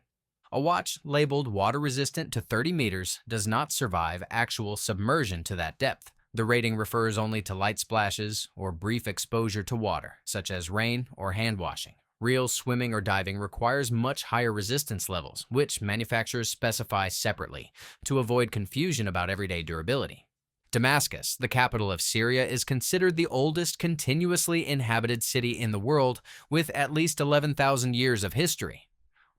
A watch labeled water-resistant to 30 meters does not survive actual submersion to that depth. The rating refers only to light splashes or brief exposure to water, such as rain or hand washing. Real swimming or diving requires much higher resistance levels, which manufacturers specify separately to avoid confusion about everyday durability. Damascus, the capital of Syria, is considered the oldest continuously inhabited city in the world, with at least 11,000 years of history.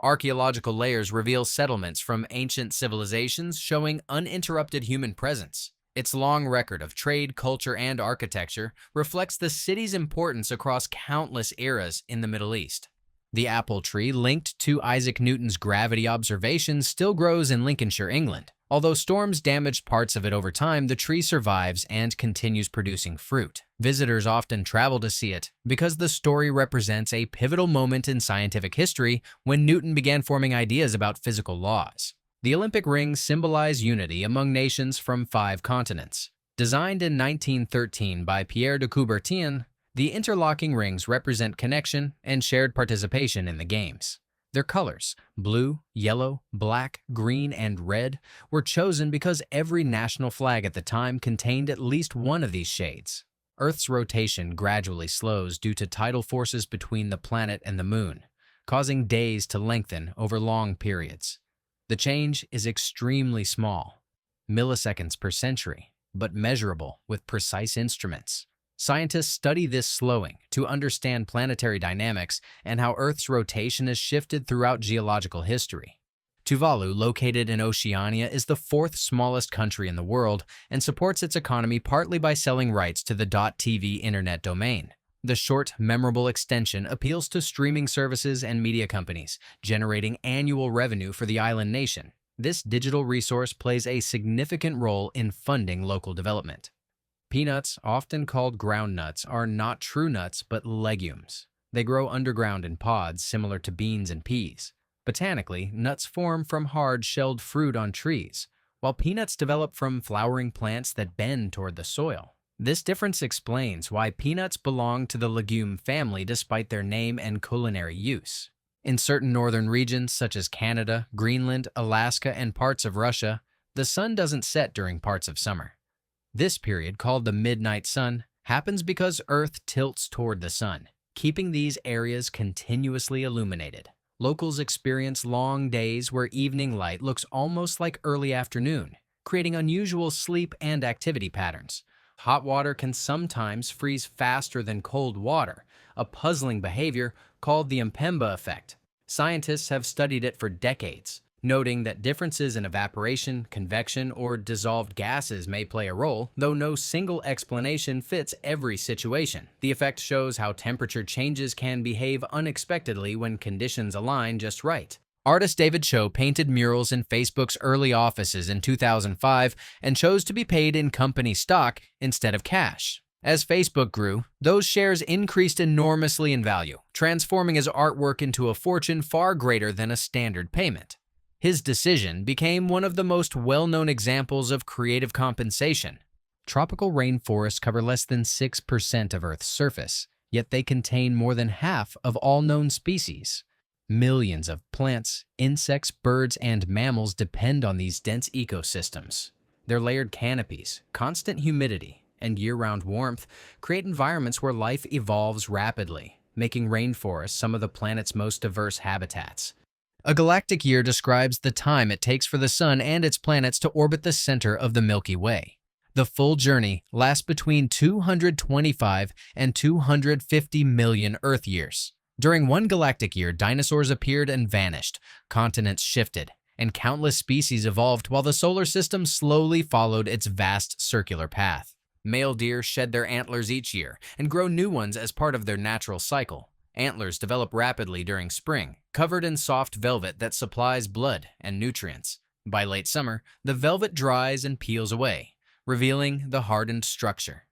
Archaeological layers reveal settlements from ancient civilizations showing uninterrupted human presence. Its long record of trade, culture, and architecture reflects the city's importance across countless eras in the Middle East. The apple tree, linked to Isaac Newton's gravity observations, still grows in Lincolnshire, England. Although storms damaged parts of it over time, the tree survives and continues producing fruit. Visitors often travel to see it because the story represents a pivotal moment in scientific history when Newton began forming ideas about physical laws. The Olympic rings symbolize unity among nations from 5 continents. Designed in 1913 by Pierre de Coubertin, the interlocking rings represent connection and shared participation in the games. Their colors, blue, yellow, black, green, and red, were chosen because every national flag at the time contained at least one of these shades. Earth's rotation gradually slows due to tidal forces between the planet and the moon, causing days to lengthen over long periods. The change is extremely small, milliseconds per century, but measurable with precise instruments. Scientists study this slowing to understand planetary dynamics and how Earth's rotation has shifted throughout geological history. Tuvalu, located in Oceania, is the 4th smallest country in the world and supports its economy partly by selling rights to the .tv internet domain. The short, memorable extension appeals to streaming services and media companies, generating annual revenue for the island nation. This digital resource plays a significant role in funding local development. Peanuts, often called ground nuts, are not true nuts but legumes. They grow underground in pods similar to beans and peas. Botanically, nuts form from hard shelled fruit on trees, while peanuts develop from flowering plants that bend toward the soil. This difference explains why peanuts belong to the legume family despite their name and culinary use. In certain northern regions, such as Canada, Greenland, Alaska, and parts of Russia, the sun doesn't set during parts of summer. This period, called the midnight sun, happens because Earth tilts toward the sun, keeping these areas continuously illuminated. Locals experience long days where evening light looks almost like early afternoon, creating unusual sleep and activity patterns. Hot water can sometimes freeze faster than cold water, a puzzling behavior called the Mpemba effect. Scientists have studied it for decades, noting that differences in evaporation, convection, or dissolved gases may play a role, though no single explanation fits every situation. The effect shows how temperature changes can behave unexpectedly when conditions align just right. Artist David Cho painted murals in Facebook's early offices in 2005 and chose to be paid in company stock instead of cash. As Facebook grew, those shares increased enormously in value, transforming his artwork into a fortune far greater than a standard payment. His decision became one of the most well-known examples of creative compensation. Tropical rainforests cover less than 6% of Earth's surface, yet they contain more than half of all known species. Millions of plants, insects, birds, and mammals depend on these dense ecosystems. Their layered canopies, constant humidity, and year-round warmth create environments where life evolves rapidly, making rainforests some of the planet's most diverse habitats. A galactic year describes the time it takes for the Sun and its planets to orbit the center of the Milky Way. The full journey lasts between 225 and 250 million Earth years. During one galactic year, dinosaurs appeared and vanished, continents shifted, and countless species evolved while the solar system slowly followed its vast circular path. Male deer shed their antlers each year and grow new ones as part of their natural cycle. Antlers develop rapidly during spring, covered in soft velvet that supplies blood and nutrients. By late summer, the velvet dries and peels away, revealing the hardened structure.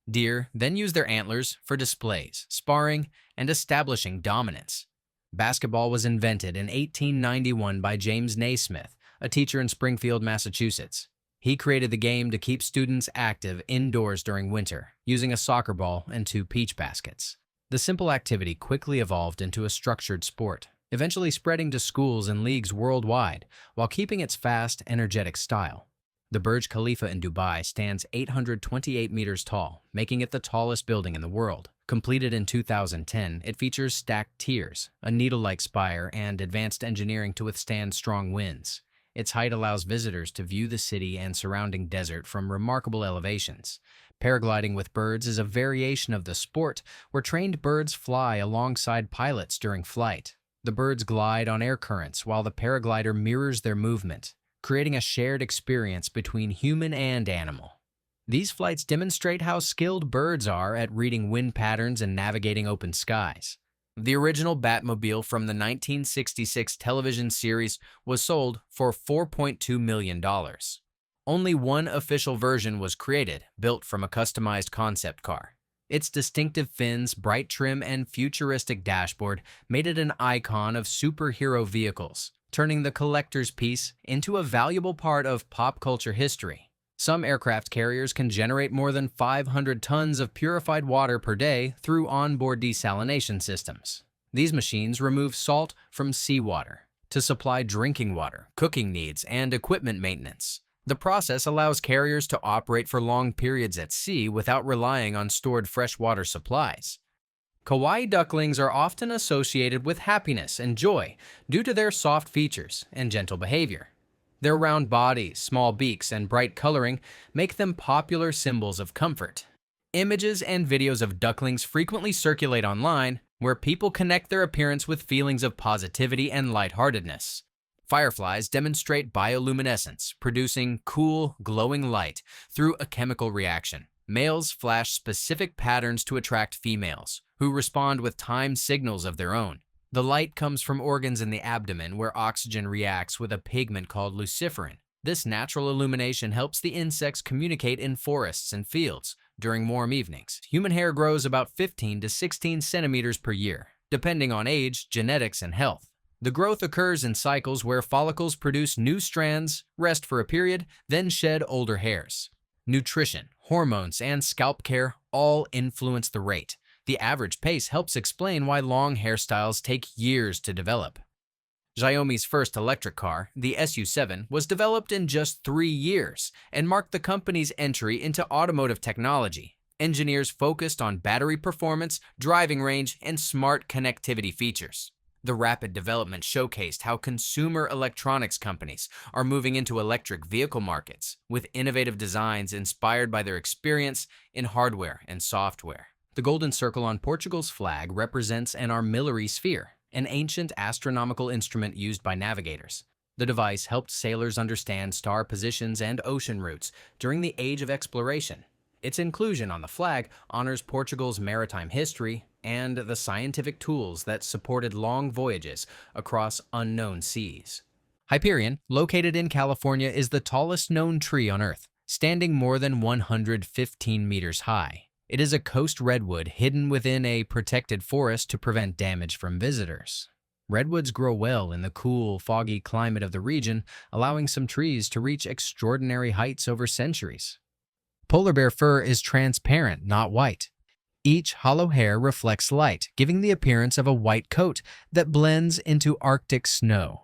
Deer then use their antlers for displays, sparring, and establishing dominance. Basketball was invented in 1891 by James Naismith, a teacher in Springfield, Massachusetts. He created the game to keep students active indoors during winter, using a soccer ball and 2 peach baskets. The simple activity quickly evolved into a structured sport, eventually spreading to schools and leagues worldwide while keeping its fast, energetic style. The Burj Khalifa in Dubai stands 828 meters tall, making it the tallest building in the world. Completed in 2010, it features stacked tiers, a needle-like spire, and advanced engineering to withstand strong winds. Its height allows visitors to view the city and surrounding desert from remarkable elevations. Paragliding with birds is a variation of the sport where trained birds fly alongside pilots during flight. The birds glide on air currents while the paraglider mirrors their movement, creating a shared experience between human and animal. These flights demonstrate how skilled birds are at reading wind patterns and navigating open skies. The original Batmobile from the 1966 television series was sold for $4.2 million. Only one official version was created, built from a customized concept car. Its distinctive fins, bright trim, and futuristic dashboard made it an icon of superhero vehicles, turning the collector's piece into a valuable part of pop culture history. Some aircraft carriers can generate more than 500 tons of purified water per day through onboard desalination systems. These machines remove salt from seawater to supply drinking water, cooking needs, and equipment maintenance. The process allows carriers to operate for long periods at sea without relying on stored freshwater supplies. Kawaii ducklings are often associated with happiness and joy due to their soft features and gentle behavior. Their round bodies, small beaks, and bright coloring make them popular symbols of comfort. Images and videos of ducklings frequently circulate online, where people connect their appearance with feelings of positivity and lightheartedness. Fireflies demonstrate bioluminescence, producing cool, glowing light through a chemical reaction. Males flash specific patterns to attract females, who respond with timed signals of their own. The light comes from organs in the abdomen where oxygen reacts with a pigment called luciferin. This natural illumination helps the insects communicate in forests and fields. During warm evenings, human hair grows about 15 to 16 centimeters per year, depending on age, genetics, and health. The growth occurs in cycles where follicles produce new strands, rest for a period, then shed older hairs. Nutrition, hormones, and scalp care all influence the rate. The average pace helps explain why long hairstyles take years to develop. Xiaomi's first electric car, the SU7, was developed in just 3 years and marked the company's entry into automotive technology. Engineers focused on battery performance, driving range, and smart connectivity features. The rapid development showcased how consumer electronics companies are moving into electric vehicle markets with innovative designs inspired by their experience in hardware and software. The golden circle on Portugal's flag represents an armillary sphere, an ancient astronomical instrument used by navigators. The device helped sailors understand star positions and ocean routes during the Age of Exploration. Its inclusion on the flag honors Portugal's maritime history and the scientific tools that supported long voyages across unknown seas. Hyperion, located in California, is the tallest known tree on Earth, standing more than 115 meters high. It is a coast redwood hidden within a protected forest to prevent damage from visitors. Redwoods grow well in the cool, foggy climate of the region, allowing some trees to reach extraordinary heights over centuries. Polar bear fur is transparent, not white. Each hollow hair reflects light, giving the appearance of a white coat that blends into Arctic snow.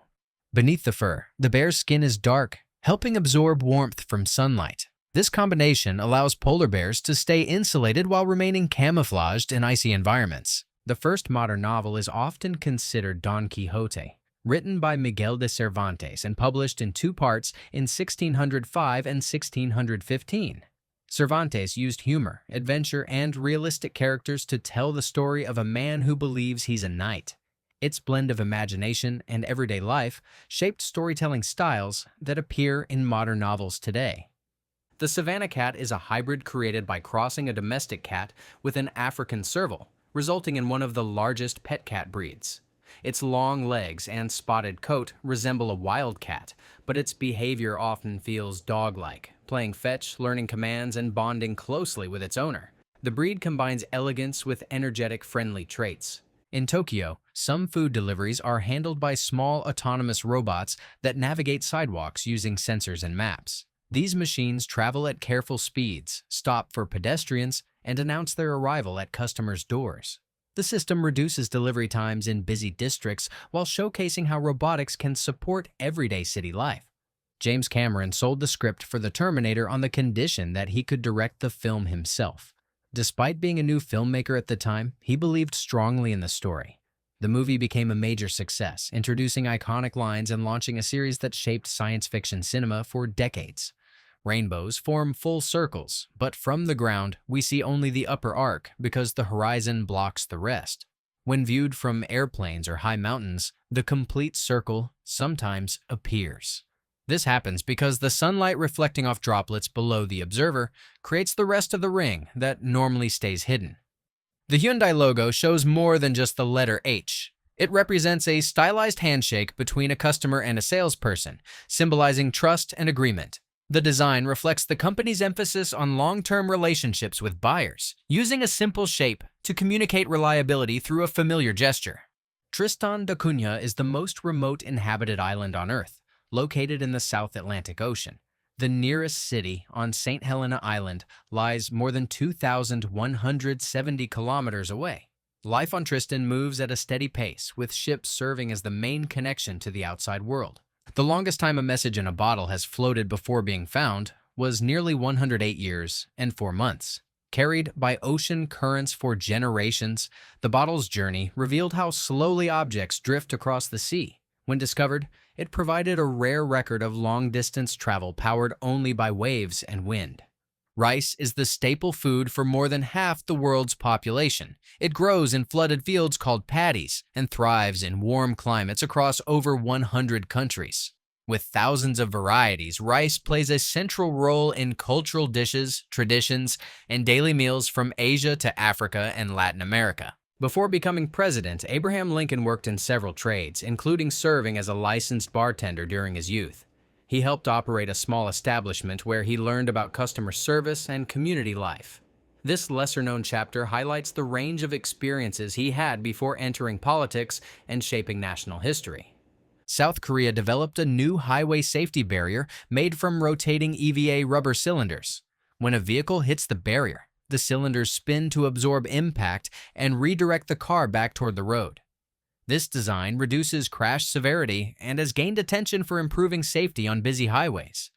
Beneath the fur, the bear's skin is dark, helping absorb warmth from sunlight. This combination allows polar bears to stay insulated while remaining camouflaged in icy environments. The first modern novel is often considered Don Quixote, written by Miguel de Cervantes and published in 2 parts in 1605 and 1615. Cervantes used humor, adventure, and realistic characters to tell the story of a man who believes he's a knight. Its blend of imagination and everyday life shaped storytelling styles that appear in modern novels today. The Savannah cat is a hybrid created by crossing a domestic cat with an African serval, resulting in one of the largest pet cat breeds. Its long legs and spotted coat resemble a wild cat, but its behavior often feels dog-like, playing fetch, learning commands, and bonding closely with its owner. The breed combines elegance with energetic, friendly traits. In Tokyo, some food deliveries are handled by small autonomous robots that navigate sidewalks using sensors and maps. These machines travel at careful speeds, stop for pedestrians, and announce their arrival at customers' doors. The system reduces delivery times in busy districts while showcasing how robotics can support everyday city life. James Cameron sold the script for The Terminator on the condition that he could direct the film himself. Despite being a new filmmaker at the time, he believed strongly in the story. The movie became a major success, introducing iconic lines and launching a series that shaped science fiction cinema for decades. Rainbows form full circles, but from the ground, we see only the upper arc because the horizon blocks the rest. When viewed from airplanes or high mountains, the complete circle sometimes appears. This happens because the sunlight reflecting off droplets below the observer creates the rest of the ring that normally stays hidden. The Hyundai logo shows more than just the letter H. It represents a stylized handshake between a customer and a salesperson, symbolizing trust and agreement. The design reflects the company's emphasis on long-term relationships with buyers, using a simple shape to communicate reliability through a familiar gesture. Tristan da Cunha is the most remote inhabited island on Earth, located in the South Atlantic Ocean. The nearest city on St. Helena Island lies more than 2,170 kilometers away. Life on Tristan moves at a steady pace, with ships serving as the main connection to the outside world. The longest time a message in a bottle has floated before being found was nearly 108 years and 4 months. Carried by ocean currents for generations, the bottle's journey revealed how slowly objects drift across the sea. When discovered, it provided a rare record of long-distance travel powered only by waves and wind. Rice is the staple food for more than half the world's population. It grows in flooded fields called paddies and thrives in warm climates across over 100 countries. With thousands of varieties, rice plays a central role in cultural dishes, traditions, and daily meals from Asia to Africa and Latin America. Before becoming president, Abraham Lincoln worked in several trades, including serving as a licensed bartender during his youth. He helped operate a small establishment where he learned about customer service and community life. This lesser-known chapter highlights the range of experiences he had before entering politics and shaping national history. South Korea developed a new highway safety barrier made from rotating EVA rubber cylinders. When a vehicle hits the barrier, the cylinders spin to absorb impact and redirect the car back toward the road. This design reduces crash severity and has gained attention for improving safety on busy highways.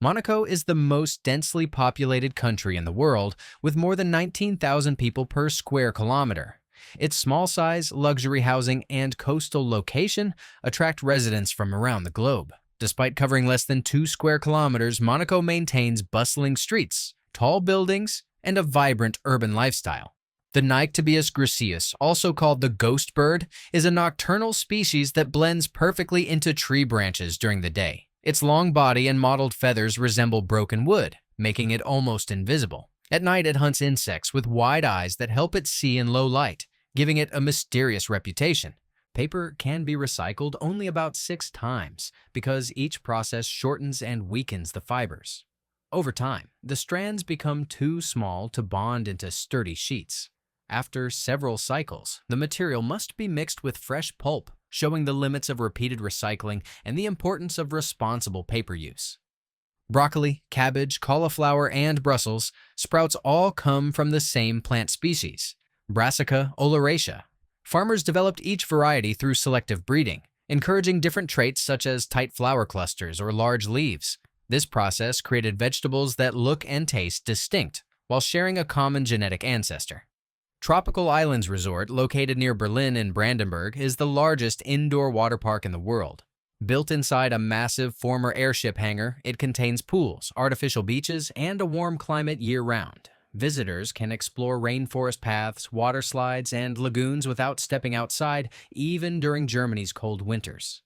Monaco is the most densely populated country in the world, with more than 19,000 people per square kilometer. Its small size, luxury housing, and coastal location attract residents from around the globe. Despite covering less than 2 square kilometers, Monaco maintains bustling streets, tall buildings, and a vibrant urban lifestyle. The Nyctibius griseus, also called the ghost bird, is a nocturnal species that blends perfectly into tree branches during the day. Its long body and mottled feathers resemble broken wood, making it almost invisible. At night, it hunts insects with wide eyes that help it see in low light, giving it a mysterious reputation. Paper can be recycled only about 6 times because each process shortens and weakens the fibers. Over time, the strands become too small to bond into sturdy sheets. After several cycles, the material must be mixed with fresh pulp, showing the limits of repeated recycling and the importance of responsible paper use. Broccoli, cabbage, cauliflower, and Brussels sprouts all come from the same plant species, Brassica oleracea. Farmers developed each variety through selective breeding, encouraging different traits such as tight flower clusters or large leaves. This process created vegetables that look and taste distinct while sharing a common genetic ancestor. Tropical Islands Resort, located near Berlin and Brandenburg, is the largest indoor water park in the world. Built inside a massive former airship hangar, it contains pools, artificial beaches, and a warm climate year-round. Visitors can explore rainforest paths, water slides, and lagoons without stepping outside, even during Germany's cold winters.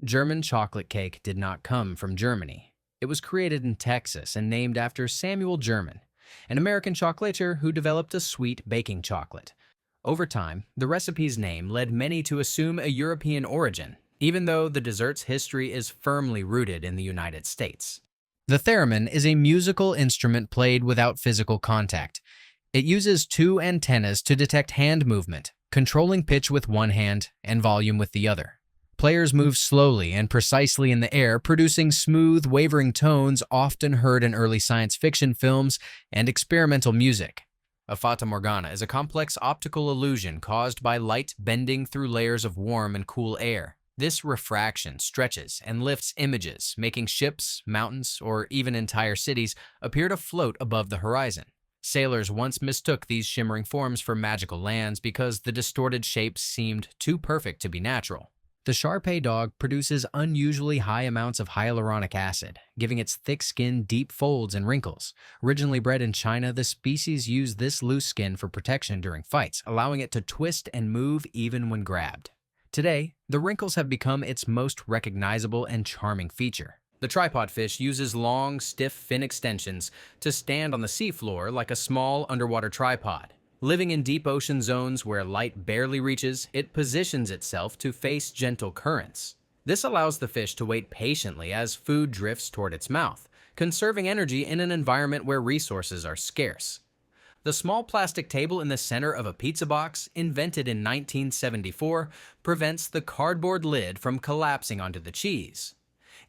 German chocolate cake did not come from Germany. It was created in Texas and named after Samuel German, an American chocolatier who developed a sweet baking chocolate. Over time, the recipe's name led many to assume a European origin, even though the dessert's history is firmly rooted in the United States. The theremin is a musical instrument played without physical contact. It uses 2 antennas to detect hand movement, controlling pitch with one hand and volume with the other. Players move slowly and precisely in the air, producing smooth, wavering tones often heard in early science fiction films and experimental music. A fata morgana is a complex optical illusion caused by light bending through layers of warm and cool air. This refraction stretches and lifts images, making ships, mountains, or even entire cities appear to float above the horizon. Sailors once mistook these shimmering forms for magical lands because the distorted shapes seemed too perfect to be natural. The Shar-Pei dog produces unusually high amounts of hyaluronic acid, giving its thick skin deep folds and wrinkles. Originally bred in China, the species used this loose skin for protection during fights, allowing it to twist and move even when grabbed. Today, the wrinkles have become its most recognizable and charming feature. The tripod fish uses long, stiff fin extensions to stand on the seafloor like a small underwater tripod. Living in deep ocean zones where light barely reaches, it positions itself to face gentle currents. This allows the fish to wait patiently as food drifts toward its mouth, conserving energy in an environment where resources are scarce. The small plastic table in the center of a pizza box, invented in 1974, prevents the cardboard lid from collapsing onto the cheese.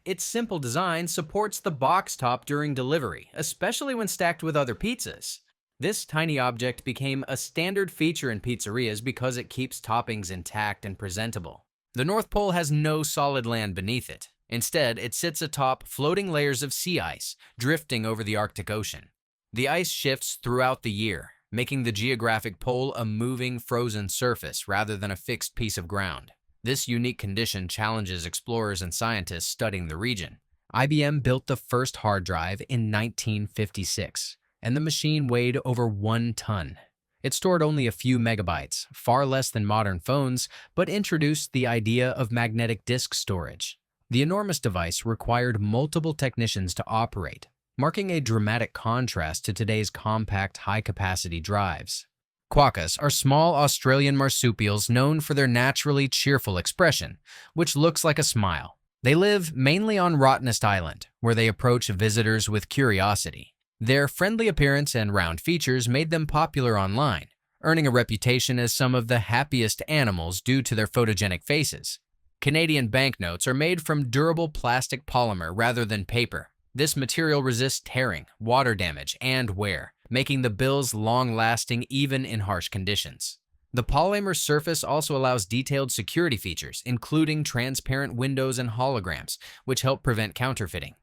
Its simple design supports the box top during delivery, especially when stacked with other pizzas. This tiny object became a standard feature in pizzerias because it keeps toppings intact and presentable. The North Pole has no solid land beneath it. Instead, it sits atop floating layers of sea ice, drifting over the Arctic Ocean. The ice shifts throughout the year, making the geographic pole a moving, frozen surface rather than a fixed piece of ground. This unique condition challenges explorers and scientists studying the region. IBM built the first hard drive in 1956, and the machine weighed over 1 ton. It stored only a few megabytes, far less than modern phones, but introduced the idea of magnetic disk storage. The enormous device required multiple technicians to operate, marking a dramatic contrast to today's compact, high-capacity drives. Quokkas are small Australian marsupials known for their naturally cheerful expression, which looks like a smile. They live mainly on Rottnest Island, where they approach visitors with curiosity. Their friendly appearance and round features made them popular online, earning a reputation as some of the happiest animals due to their photogenic faces. Canadian banknotes are made from durable plastic polymer rather than paper. This material resists tearing, water damage, and wear, making the bills long-lasting even in harsh conditions. The polymer surface also allows detailed security features, including transparent windows and holograms, which help prevent counterfeiting.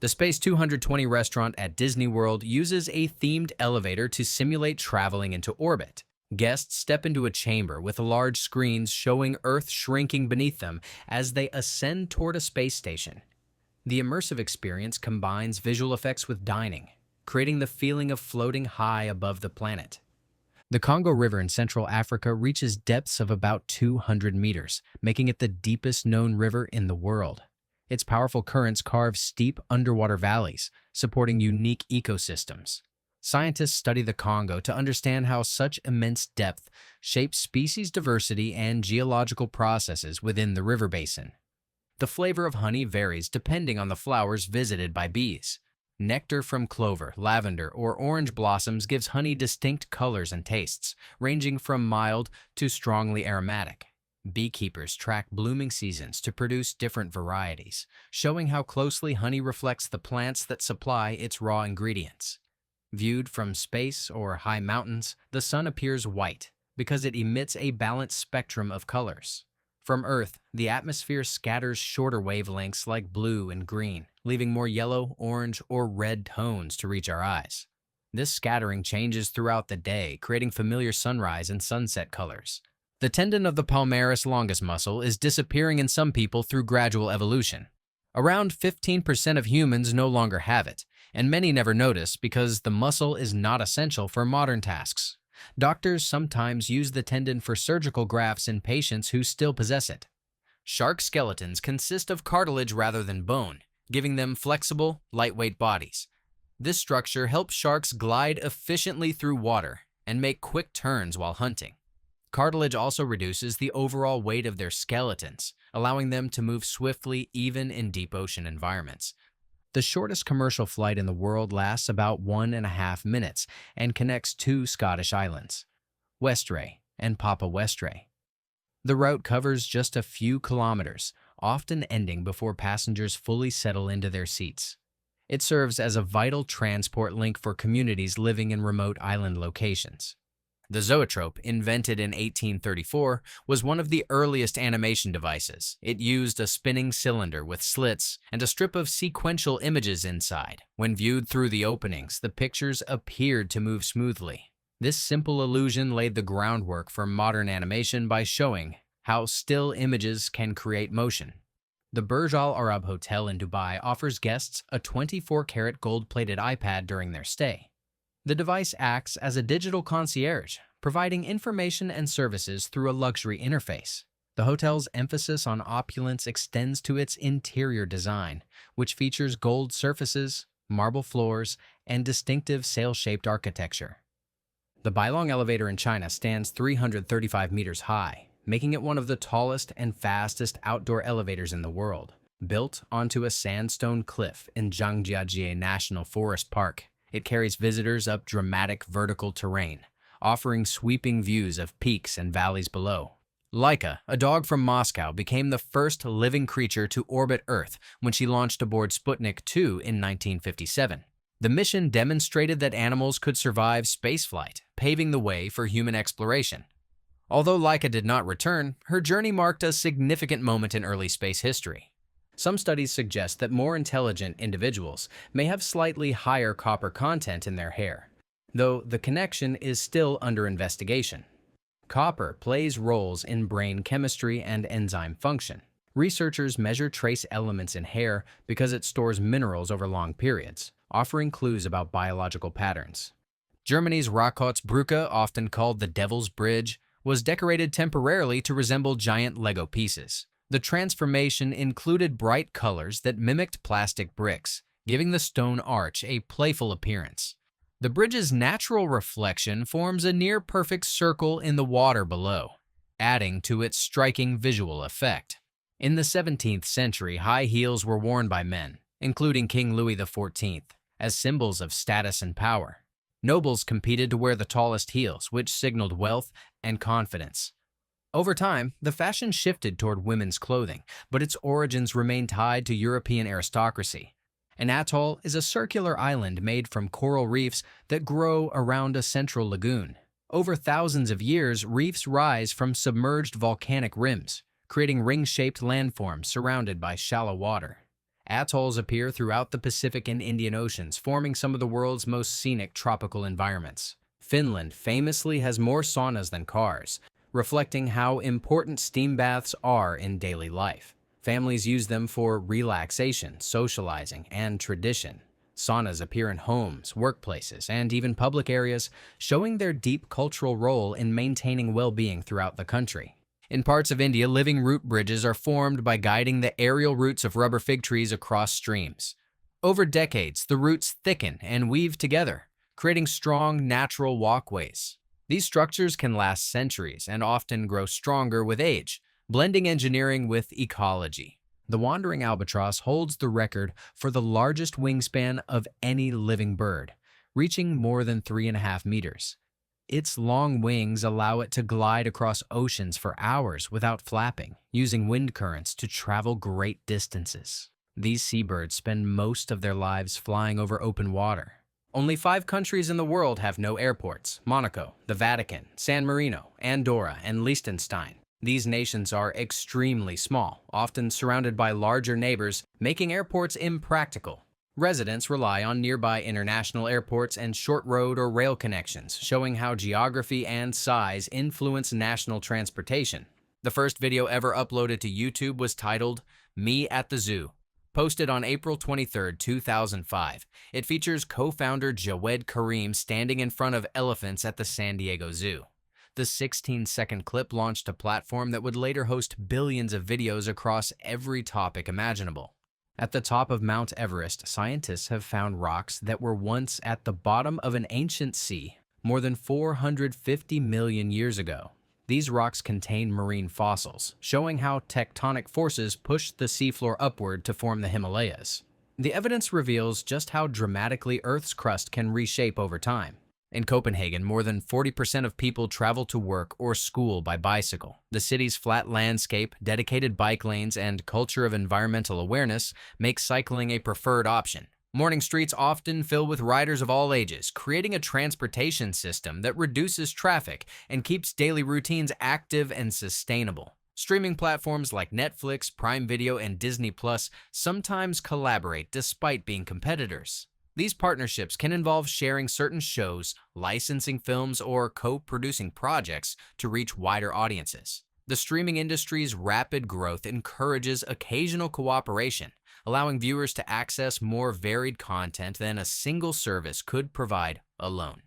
The Space 220 restaurant at Disney World uses a themed elevator to simulate traveling into orbit. Guests step into a chamber with large screens showing Earth shrinking beneath them as they ascend toward a space station. The immersive experience combines visual effects with dining, creating the feeling of floating high above the planet. The Congo River in Central Africa reaches depths of about 200 meters, making it the deepest known river in the world. Its powerful currents carve steep underwater valleys, supporting unique ecosystems. Scientists study the Congo to understand how such immense depth shapes species diversity and geological processes within the river basin. The flavor of honey varies depending on the flowers visited by bees. Nectar from clover, lavender, or orange blossoms gives honey distinct colors and tastes, ranging from mild to strongly aromatic. Beekeepers track blooming seasons to produce different varieties, showing how closely honey reflects the plants that supply its raw ingredients. Viewed from space or high mountains, the sun appears white because it emits a balanced spectrum of colors. From Earth, the atmosphere scatters shorter wavelengths like blue and green, leaving more yellow, orange, or red tones to reach our eyes. This scattering changes throughout the day, creating familiar sunrise and sunset colors. The tendon of the palmaris longus muscle is disappearing in some people through gradual evolution. Around 15% of humans no longer have it, and many never notice because the muscle is not essential for modern tasks. Doctors sometimes use the tendon for surgical grafts in patients who still possess it. Shark skeletons consist of cartilage rather than bone, giving them flexible, lightweight bodies. This structure helps sharks glide efficiently through water and make quick turns while hunting. Cartilage also reduces the overall weight of their skeletons, allowing them to move swiftly even in deep ocean environments. The shortest commercial flight in the world lasts about 1.5 minutes and connects two Scottish islands, Westray and Papa Westray. The route covers just a few kilometers, often ending before passengers fully settle into their seats. It serves as a vital transport link for communities living in remote island locations. The zoetrope, invented in 1834, was one of the earliest animation devices. It used a spinning cylinder with slits and a strip of sequential images inside. When viewed through the openings, the pictures appeared to move smoothly. This simple illusion laid the groundwork for modern animation by showing how still images can create motion. The Burj Al Arab Hotel in Dubai offers guests a 24-karat gold-plated iPad during their stay. The device acts as a digital concierge, providing information and services through a luxury interface. The hotel's emphasis on opulence extends to its interior design, which features gold surfaces, marble floors, and distinctive sail-shaped architecture. The Bailong elevator in China stands 335 meters high, making it one of the tallest and fastest outdoor elevators in the world. Built onto a sandstone cliff in Zhangjiajie National Forest Park, it carries visitors up dramatic vertical terrain, offering sweeping views of peaks and valleys below. Laika, a dog from Moscow, became the first living creature to orbit Earth when she launched aboard Sputnik 2 in 1957. The mission demonstrated that animals could survive spaceflight, paving the way for human exploration. Although Laika did not return, her journey marked a significant moment in early space history. Some studies suggest that more intelligent individuals may have slightly higher copper content in their hair, though the connection is still under investigation. Copper plays roles in brain chemistry and enzyme function. Researchers measure trace elements in hair because it stores minerals over long periods, offering clues about biological patterns. Germany's Rakottsbrücke, often called the Devil's Bridge, was decorated temporarily to resemble giant Lego pieces. The transformation included bright colors that mimicked plastic bricks, giving the stone arch a playful appearance. The bridge's natural reflection forms a near-perfect circle in the water below, adding to its striking visual effect. In the 17th century, high heels were worn by men, including King Louis XIV, as symbols of status and power. Nobles competed to wear the tallest heels, which signaled wealth and confidence. Over time, the fashion shifted toward women's clothing, but its origins remain tied to European aristocracy. An atoll is a circular island made from coral reefs that grow around a central lagoon. Over thousands of years, reefs rise from submerged volcanic rims, creating ring-shaped landforms surrounded by shallow water. Atolls appear throughout the Pacific and Indian Oceans, forming some of the world's most scenic tropical environments. Finland famously has more saunas than cars, reflecting how important steam baths are in daily life. Families use them for relaxation, socializing, and tradition. Saunas appear in homes, workplaces, and even public areas, showing their deep cultural role in maintaining well-being throughout the country. In parts of India, living root bridges are formed by guiding the aerial roots of rubber fig trees across streams. Over decades, the roots thicken and weave together, creating strong, natural walkways. These structures can last centuries and often grow stronger with age, blending engineering with ecology. The wandering albatross holds the record for the largest wingspan of any living bird, reaching more than 3.5 meters. Its long wings allow it to glide across oceans for hours without flapping, using wind currents to travel great distances. These seabirds spend most of their lives flying over open water. Only 5 countries in the world have no airports: Monaco, the Vatican, San Marino, Andorra, and Liechtenstein. These nations are extremely small, often surrounded by larger neighbors, making airports impractical. Residents rely on nearby international airports and short road or rail connections, showing how geography and size influence national transportation. The first video ever uploaded to YouTube was titled, "Me at the Zoo," posted on April 23, 2005. It features co-founder Jawed Karim standing in front of elephants at the San Diego Zoo. The 16-second clip launched a platform that would later host billions of videos across every topic imaginable. At the top of Mount Everest, scientists have found rocks that were once at the bottom of an ancient sea, more than 450 million years ago. These rocks contain marine fossils, showing how tectonic forces pushed the seafloor upward to form the Himalayas. The evidence reveals just how dramatically Earth's crust can reshape over time. In Copenhagen, more than 40% of people travel to work or school by bicycle. The city's flat landscape, dedicated bike lanes, and culture of environmental awareness make cycling a preferred option. Morning streets often fill with riders of all ages, creating a transportation system that reduces traffic and keeps daily routines active and sustainable. Streaming platforms like Netflix, Prime Video, and Disney Plus sometimes collaborate despite being competitors. These partnerships can involve sharing certain shows, licensing films, or co-producing projects to reach wider audiences. The streaming industry's rapid growth encourages occasional cooperation, allowing viewers to access more varied content than a single service could provide alone.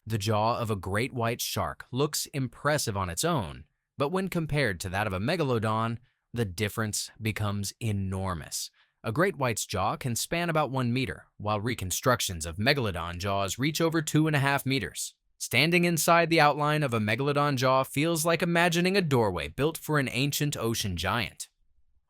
The jaw of a great white shark looks impressive on its own, but when compared to that of a megalodon, the difference becomes enormous. A great white's jaw can span about 1 meter, while reconstructions of megalodon jaws reach over 2.5 meters. Standing inside the outline of a megalodon jaw feels like imagining a doorway built for an ancient ocean giant.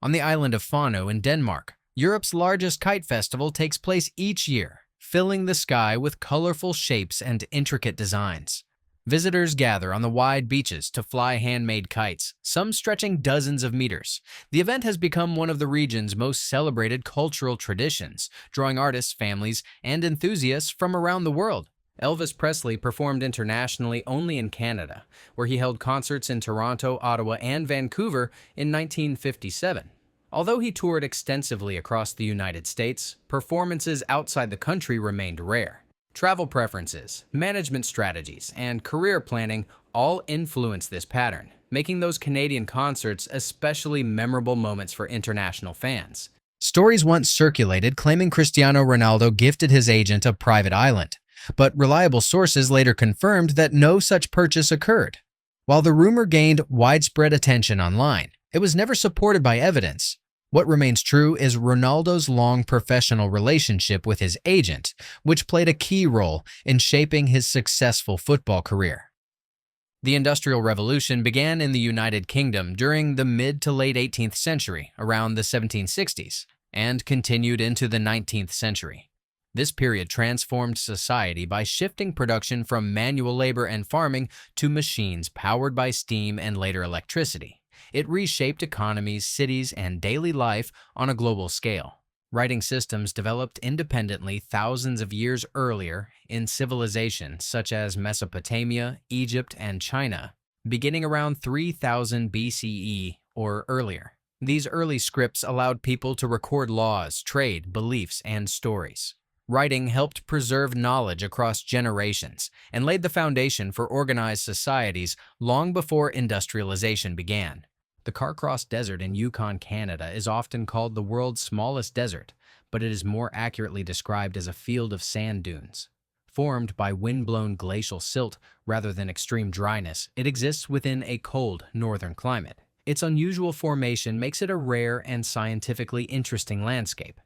On the island of Fano in Denmark, Europe's largest kite festival takes place each year, filling the sky with colorful shapes and intricate designs. Visitors gather on the wide beaches to fly handmade kites, some stretching dozens of meters. The event has become one of the region's most celebrated cultural traditions, drawing artists, families, and enthusiasts from around the world. Elvis Presley performed internationally only in Canada, where he held concerts in Toronto, Ottawa, and Vancouver in 1957. Although he toured extensively across the United States, performances outside the country remained rare. Travel preferences, management strategies, and career planning all influence this pattern, making those Canadian concerts especially memorable moments for international fans. Stories once circulated claiming Cristiano Ronaldo gifted his agent a private island, but reliable sources later confirmed that no such purchase occurred. While the rumor gained widespread attention online, it was never supported by evidence. What remains true is Ronaldo's long professional relationship with his agent, which played a key role in shaping his successful football career. The Industrial Revolution began in the United Kingdom during the mid to late 18th century, around the 1760s, and continued into the 19th century. This period transformed society by shifting production from manual labor and farming to machines powered by steam and later electricity. It reshaped economies, cities, and daily life on a global scale. Writing systems developed independently thousands of years earlier in civilizations such as Mesopotamia, Egypt, and China, beginning around 3000 BCE or earlier. These early scripts allowed people to record laws, trade, beliefs, and stories. Writing helped preserve knowledge across generations and laid the foundation for organized societies long before industrialization began. The Carcross Desert in Yukon, Canada is often called the world's smallest desert, but it is more accurately described as a field of sand dunes. Formed by wind-blown glacial silt rather than extreme dryness, it exists within a cold northern climate. Its unusual formation makes it a rare and scientifically interesting landscape.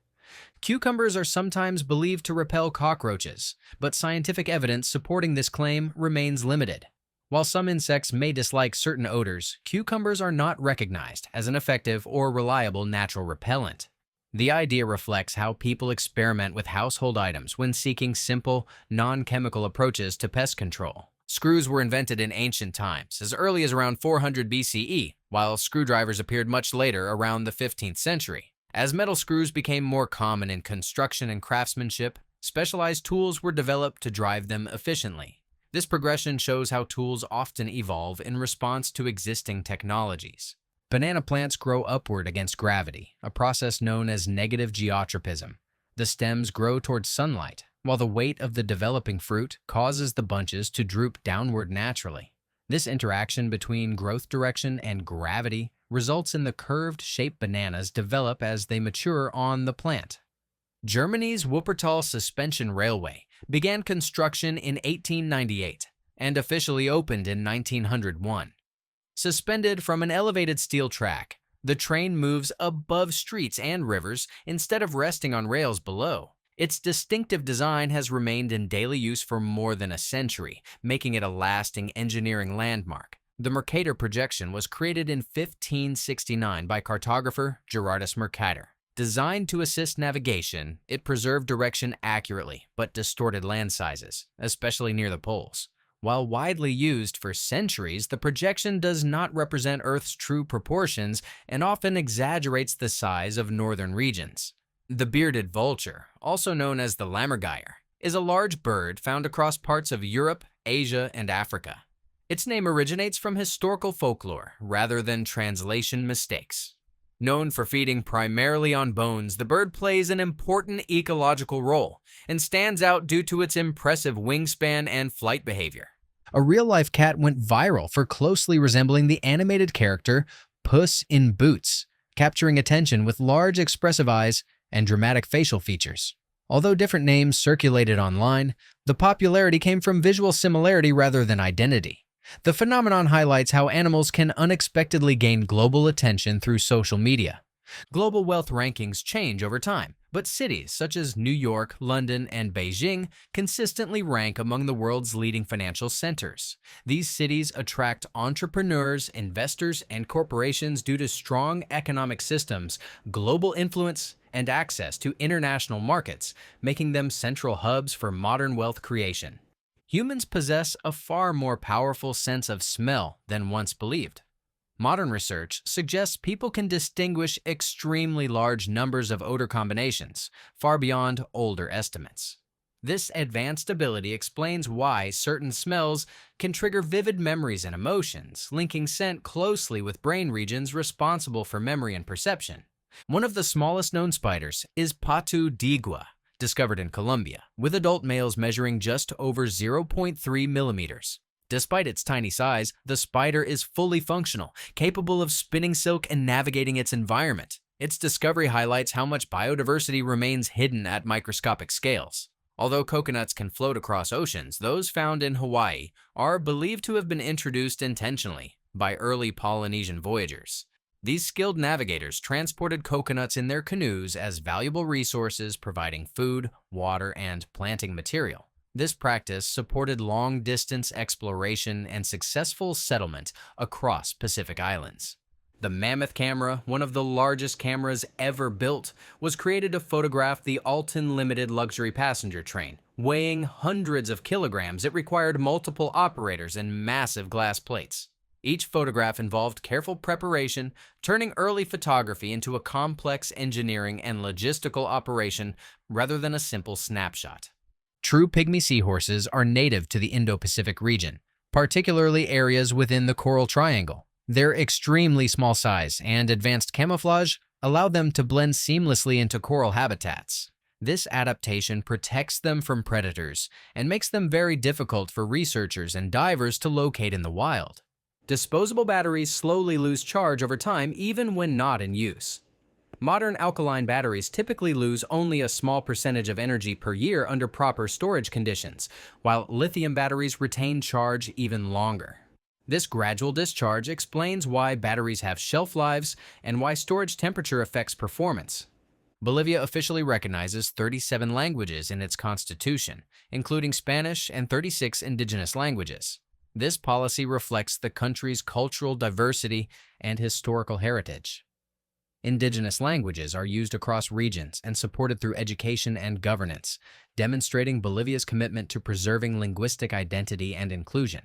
Cucumbers are sometimes believed to repel cockroaches, but scientific evidence supporting this claim remains limited. While some insects may dislike certain odors, cucumbers are not recognized as an effective or reliable natural repellent. The idea reflects how people experiment with household items when seeking simple, non-chemical approaches to pest control. Screws were invented in ancient times, as early as around 400 BCE, while screwdrivers appeared much later, around the 15th century. As metal screws became more common in construction and craftsmanship, specialized tools were developed to drive them efficiently. This progression shows how tools often evolve in response to existing technologies. Banana plants grow upward against gravity, a process known as negative geotropism. The stems grow towards sunlight, while the weight of the developing fruit causes the bunches to droop downward naturally. This interaction between growth direction and gravity results in the curved-shaped bananas develop as they mature on the plant. Germany's Wuppertal Suspension Railway began construction in 1898 and officially opened in 1901. Suspended from an elevated steel track, the train moves above streets and rivers instead of resting on rails below. Its distinctive design has remained in daily use for more than a century, making it a lasting engineering landmark. The Mercator projection was created in 1569 by cartographer Gerardus Mercator. Designed to assist navigation, it preserved direction accurately but distorted land sizes, especially near the poles. While widely used for centuries, the projection does not represent Earth's true proportions and often exaggerates the size of northern regions. The bearded vulture, also known as the lammergeier, is a large bird found across parts of Europe, Asia, and Africa. Its name originates from historical folklore rather than translation mistakes. Known for feeding primarily on bones, the bird plays an important ecological role and stands out due to its impressive wingspan and flight behavior. A real-life cat went viral for closely resembling the animated character Puss in Boots, capturing attention with large expressive eyes and dramatic facial features. Although different names circulated online, the popularity came from visual similarity rather than identity. The phenomenon highlights how animals can unexpectedly gain global attention through social media. Global wealth rankings change over time, but cities such as New York, London, and Beijing consistently rank among the world's leading financial centers. These cities attract entrepreneurs, investors, and corporations due to strong economic systems, global influence, and access to international markets, making them central hubs for modern wealth creation. Humans possess a far more powerful sense of smell than once believed. Modern research suggests people can distinguish extremely large numbers of odor combinations, far beyond older estimates. This advanced ability explains why certain smells can trigger vivid memories and emotions, linking scent closely with brain regions responsible for memory and perception. One of the smallest known spiders is Patu digua, discovered in Colombia, with adult males measuring just over 0.3 millimeters. Despite its tiny size, the spider is fully functional, capable of spinning silk and navigating its environment. Its discovery highlights how much biodiversity remains hidden at microscopic scales. Although coconuts can float across oceans, those found in Hawaii are believed to have been introduced intentionally by early Polynesian voyagers. These skilled navigators transported coconuts in their canoes as valuable resources, providing food, water, and planting material. This practice supported long-distance exploration and successful settlement across Pacific Islands. The Mammoth camera, one of the largest cameras ever built, was created to photograph the Alton Limited luxury passenger train. Weighing hundreds of kilograms, it required multiple operators and massive glass plates. Each photograph involved careful preparation, turning early photography into a complex engineering and logistical operation rather than a simple snapshot. True pygmy seahorses are native to the Indo-Pacific region, particularly areas within the Coral Triangle. Their extremely small size and advanced camouflage allow them to blend seamlessly into coral habitats. This adaptation protects them from predators and makes them very difficult for researchers and divers to locate in the wild. Disposable batteries slowly lose charge over time even when not in use. Modern alkaline batteries typically lose only a small percentage of energy per year under proper storage conditions, while lithium batteries retain charge even longer. This gradual discharge explains why batteries have shelf lives and why storage temperature affects performance. Bolivia officially recognizes 37 languages in its constitution, including Spanish and 36 indigenous languages. This policy reflects the country's cultural diversity and historical heritage. Indigenous languages are used across regions and supported through education and governance, demonstrating Bolivia's commitment to preserving linguistic identity and inclusion.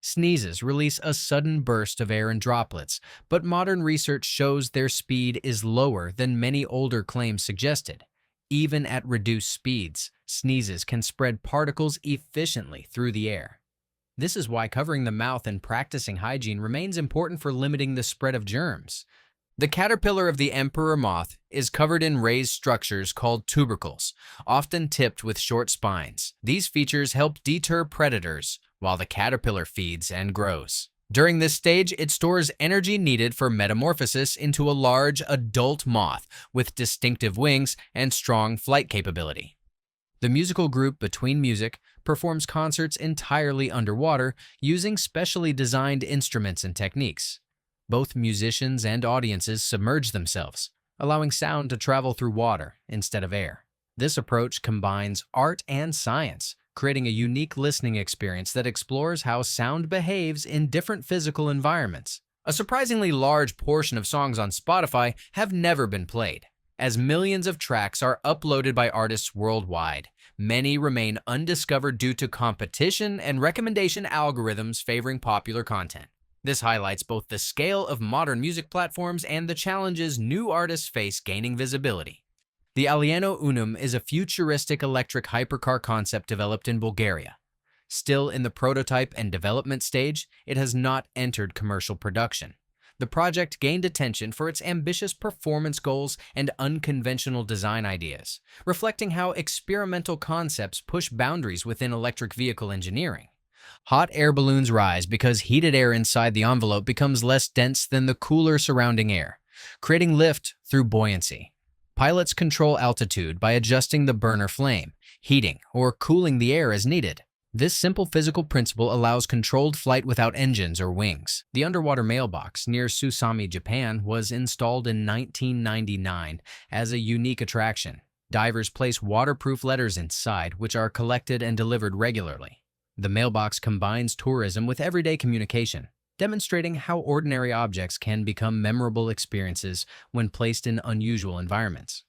Sneezes release a sudden burst of air in droplets, but modern research shows their speed is lower than many older claims suggested. Even at reduced speeds, sneezes can spread particles efficiently through the air. This is why covering the mouth and practicing hygiene remains important for limiting the spread of germs. The caterpillar of the emperor moth is covered in raised structures called tubercles, often tipped with short spines. These features help deter predators while the caterpillar feeds and grows. During this stage, it stores energy needed for metamorphosis into a large adult moth with distinctive wings and strong flight capability. The musical group Between Music performs concerts entirely underwater using specially designed instruments and techniques. Both musicians and audiences submerge themselves, allowing sound to travel through water instead of air. This approach combines art and science, creating a unique listening experience that explores how sound behaves in different physical environments. A surprisingly large portion of songs on Spotify have never been played. As millions of tracks are uploaded by artists worldwide, many remain undiscovered due to competition and recommendation algorithms favoring popular content. This highlights both the scale of modern music platforms and the challenges new artists face gaining visibility. The Alieno Unum is a futuristic electric hypercar concept developed in Bulgaria. Still in the prototype and development stage, it has not entered commercial production. The project gained attention for its ambitious performance goals and unconventional design ideas, reflecting how experimental concepts push boundaries within electric vehicle engineering. Hot air balloons rise because heated air inside the envelope becomes less dense than the cooler surrounding air, creating lift through buoyancy. Pilots control altitude by adjusting the burner flame, heating or cooling the air as needed. This simple physical principle allows controlled flight without engines or wings. The underwater mailbox near Susami, Japan, was installed in 1999 as a unique attraction. Divers place waterproof letters inside, which are collected and delivered regularly. The mailbox combines tourism with everyday communication, demonstrating how ordinary objects can become memorable experiences when placed in unusual environments.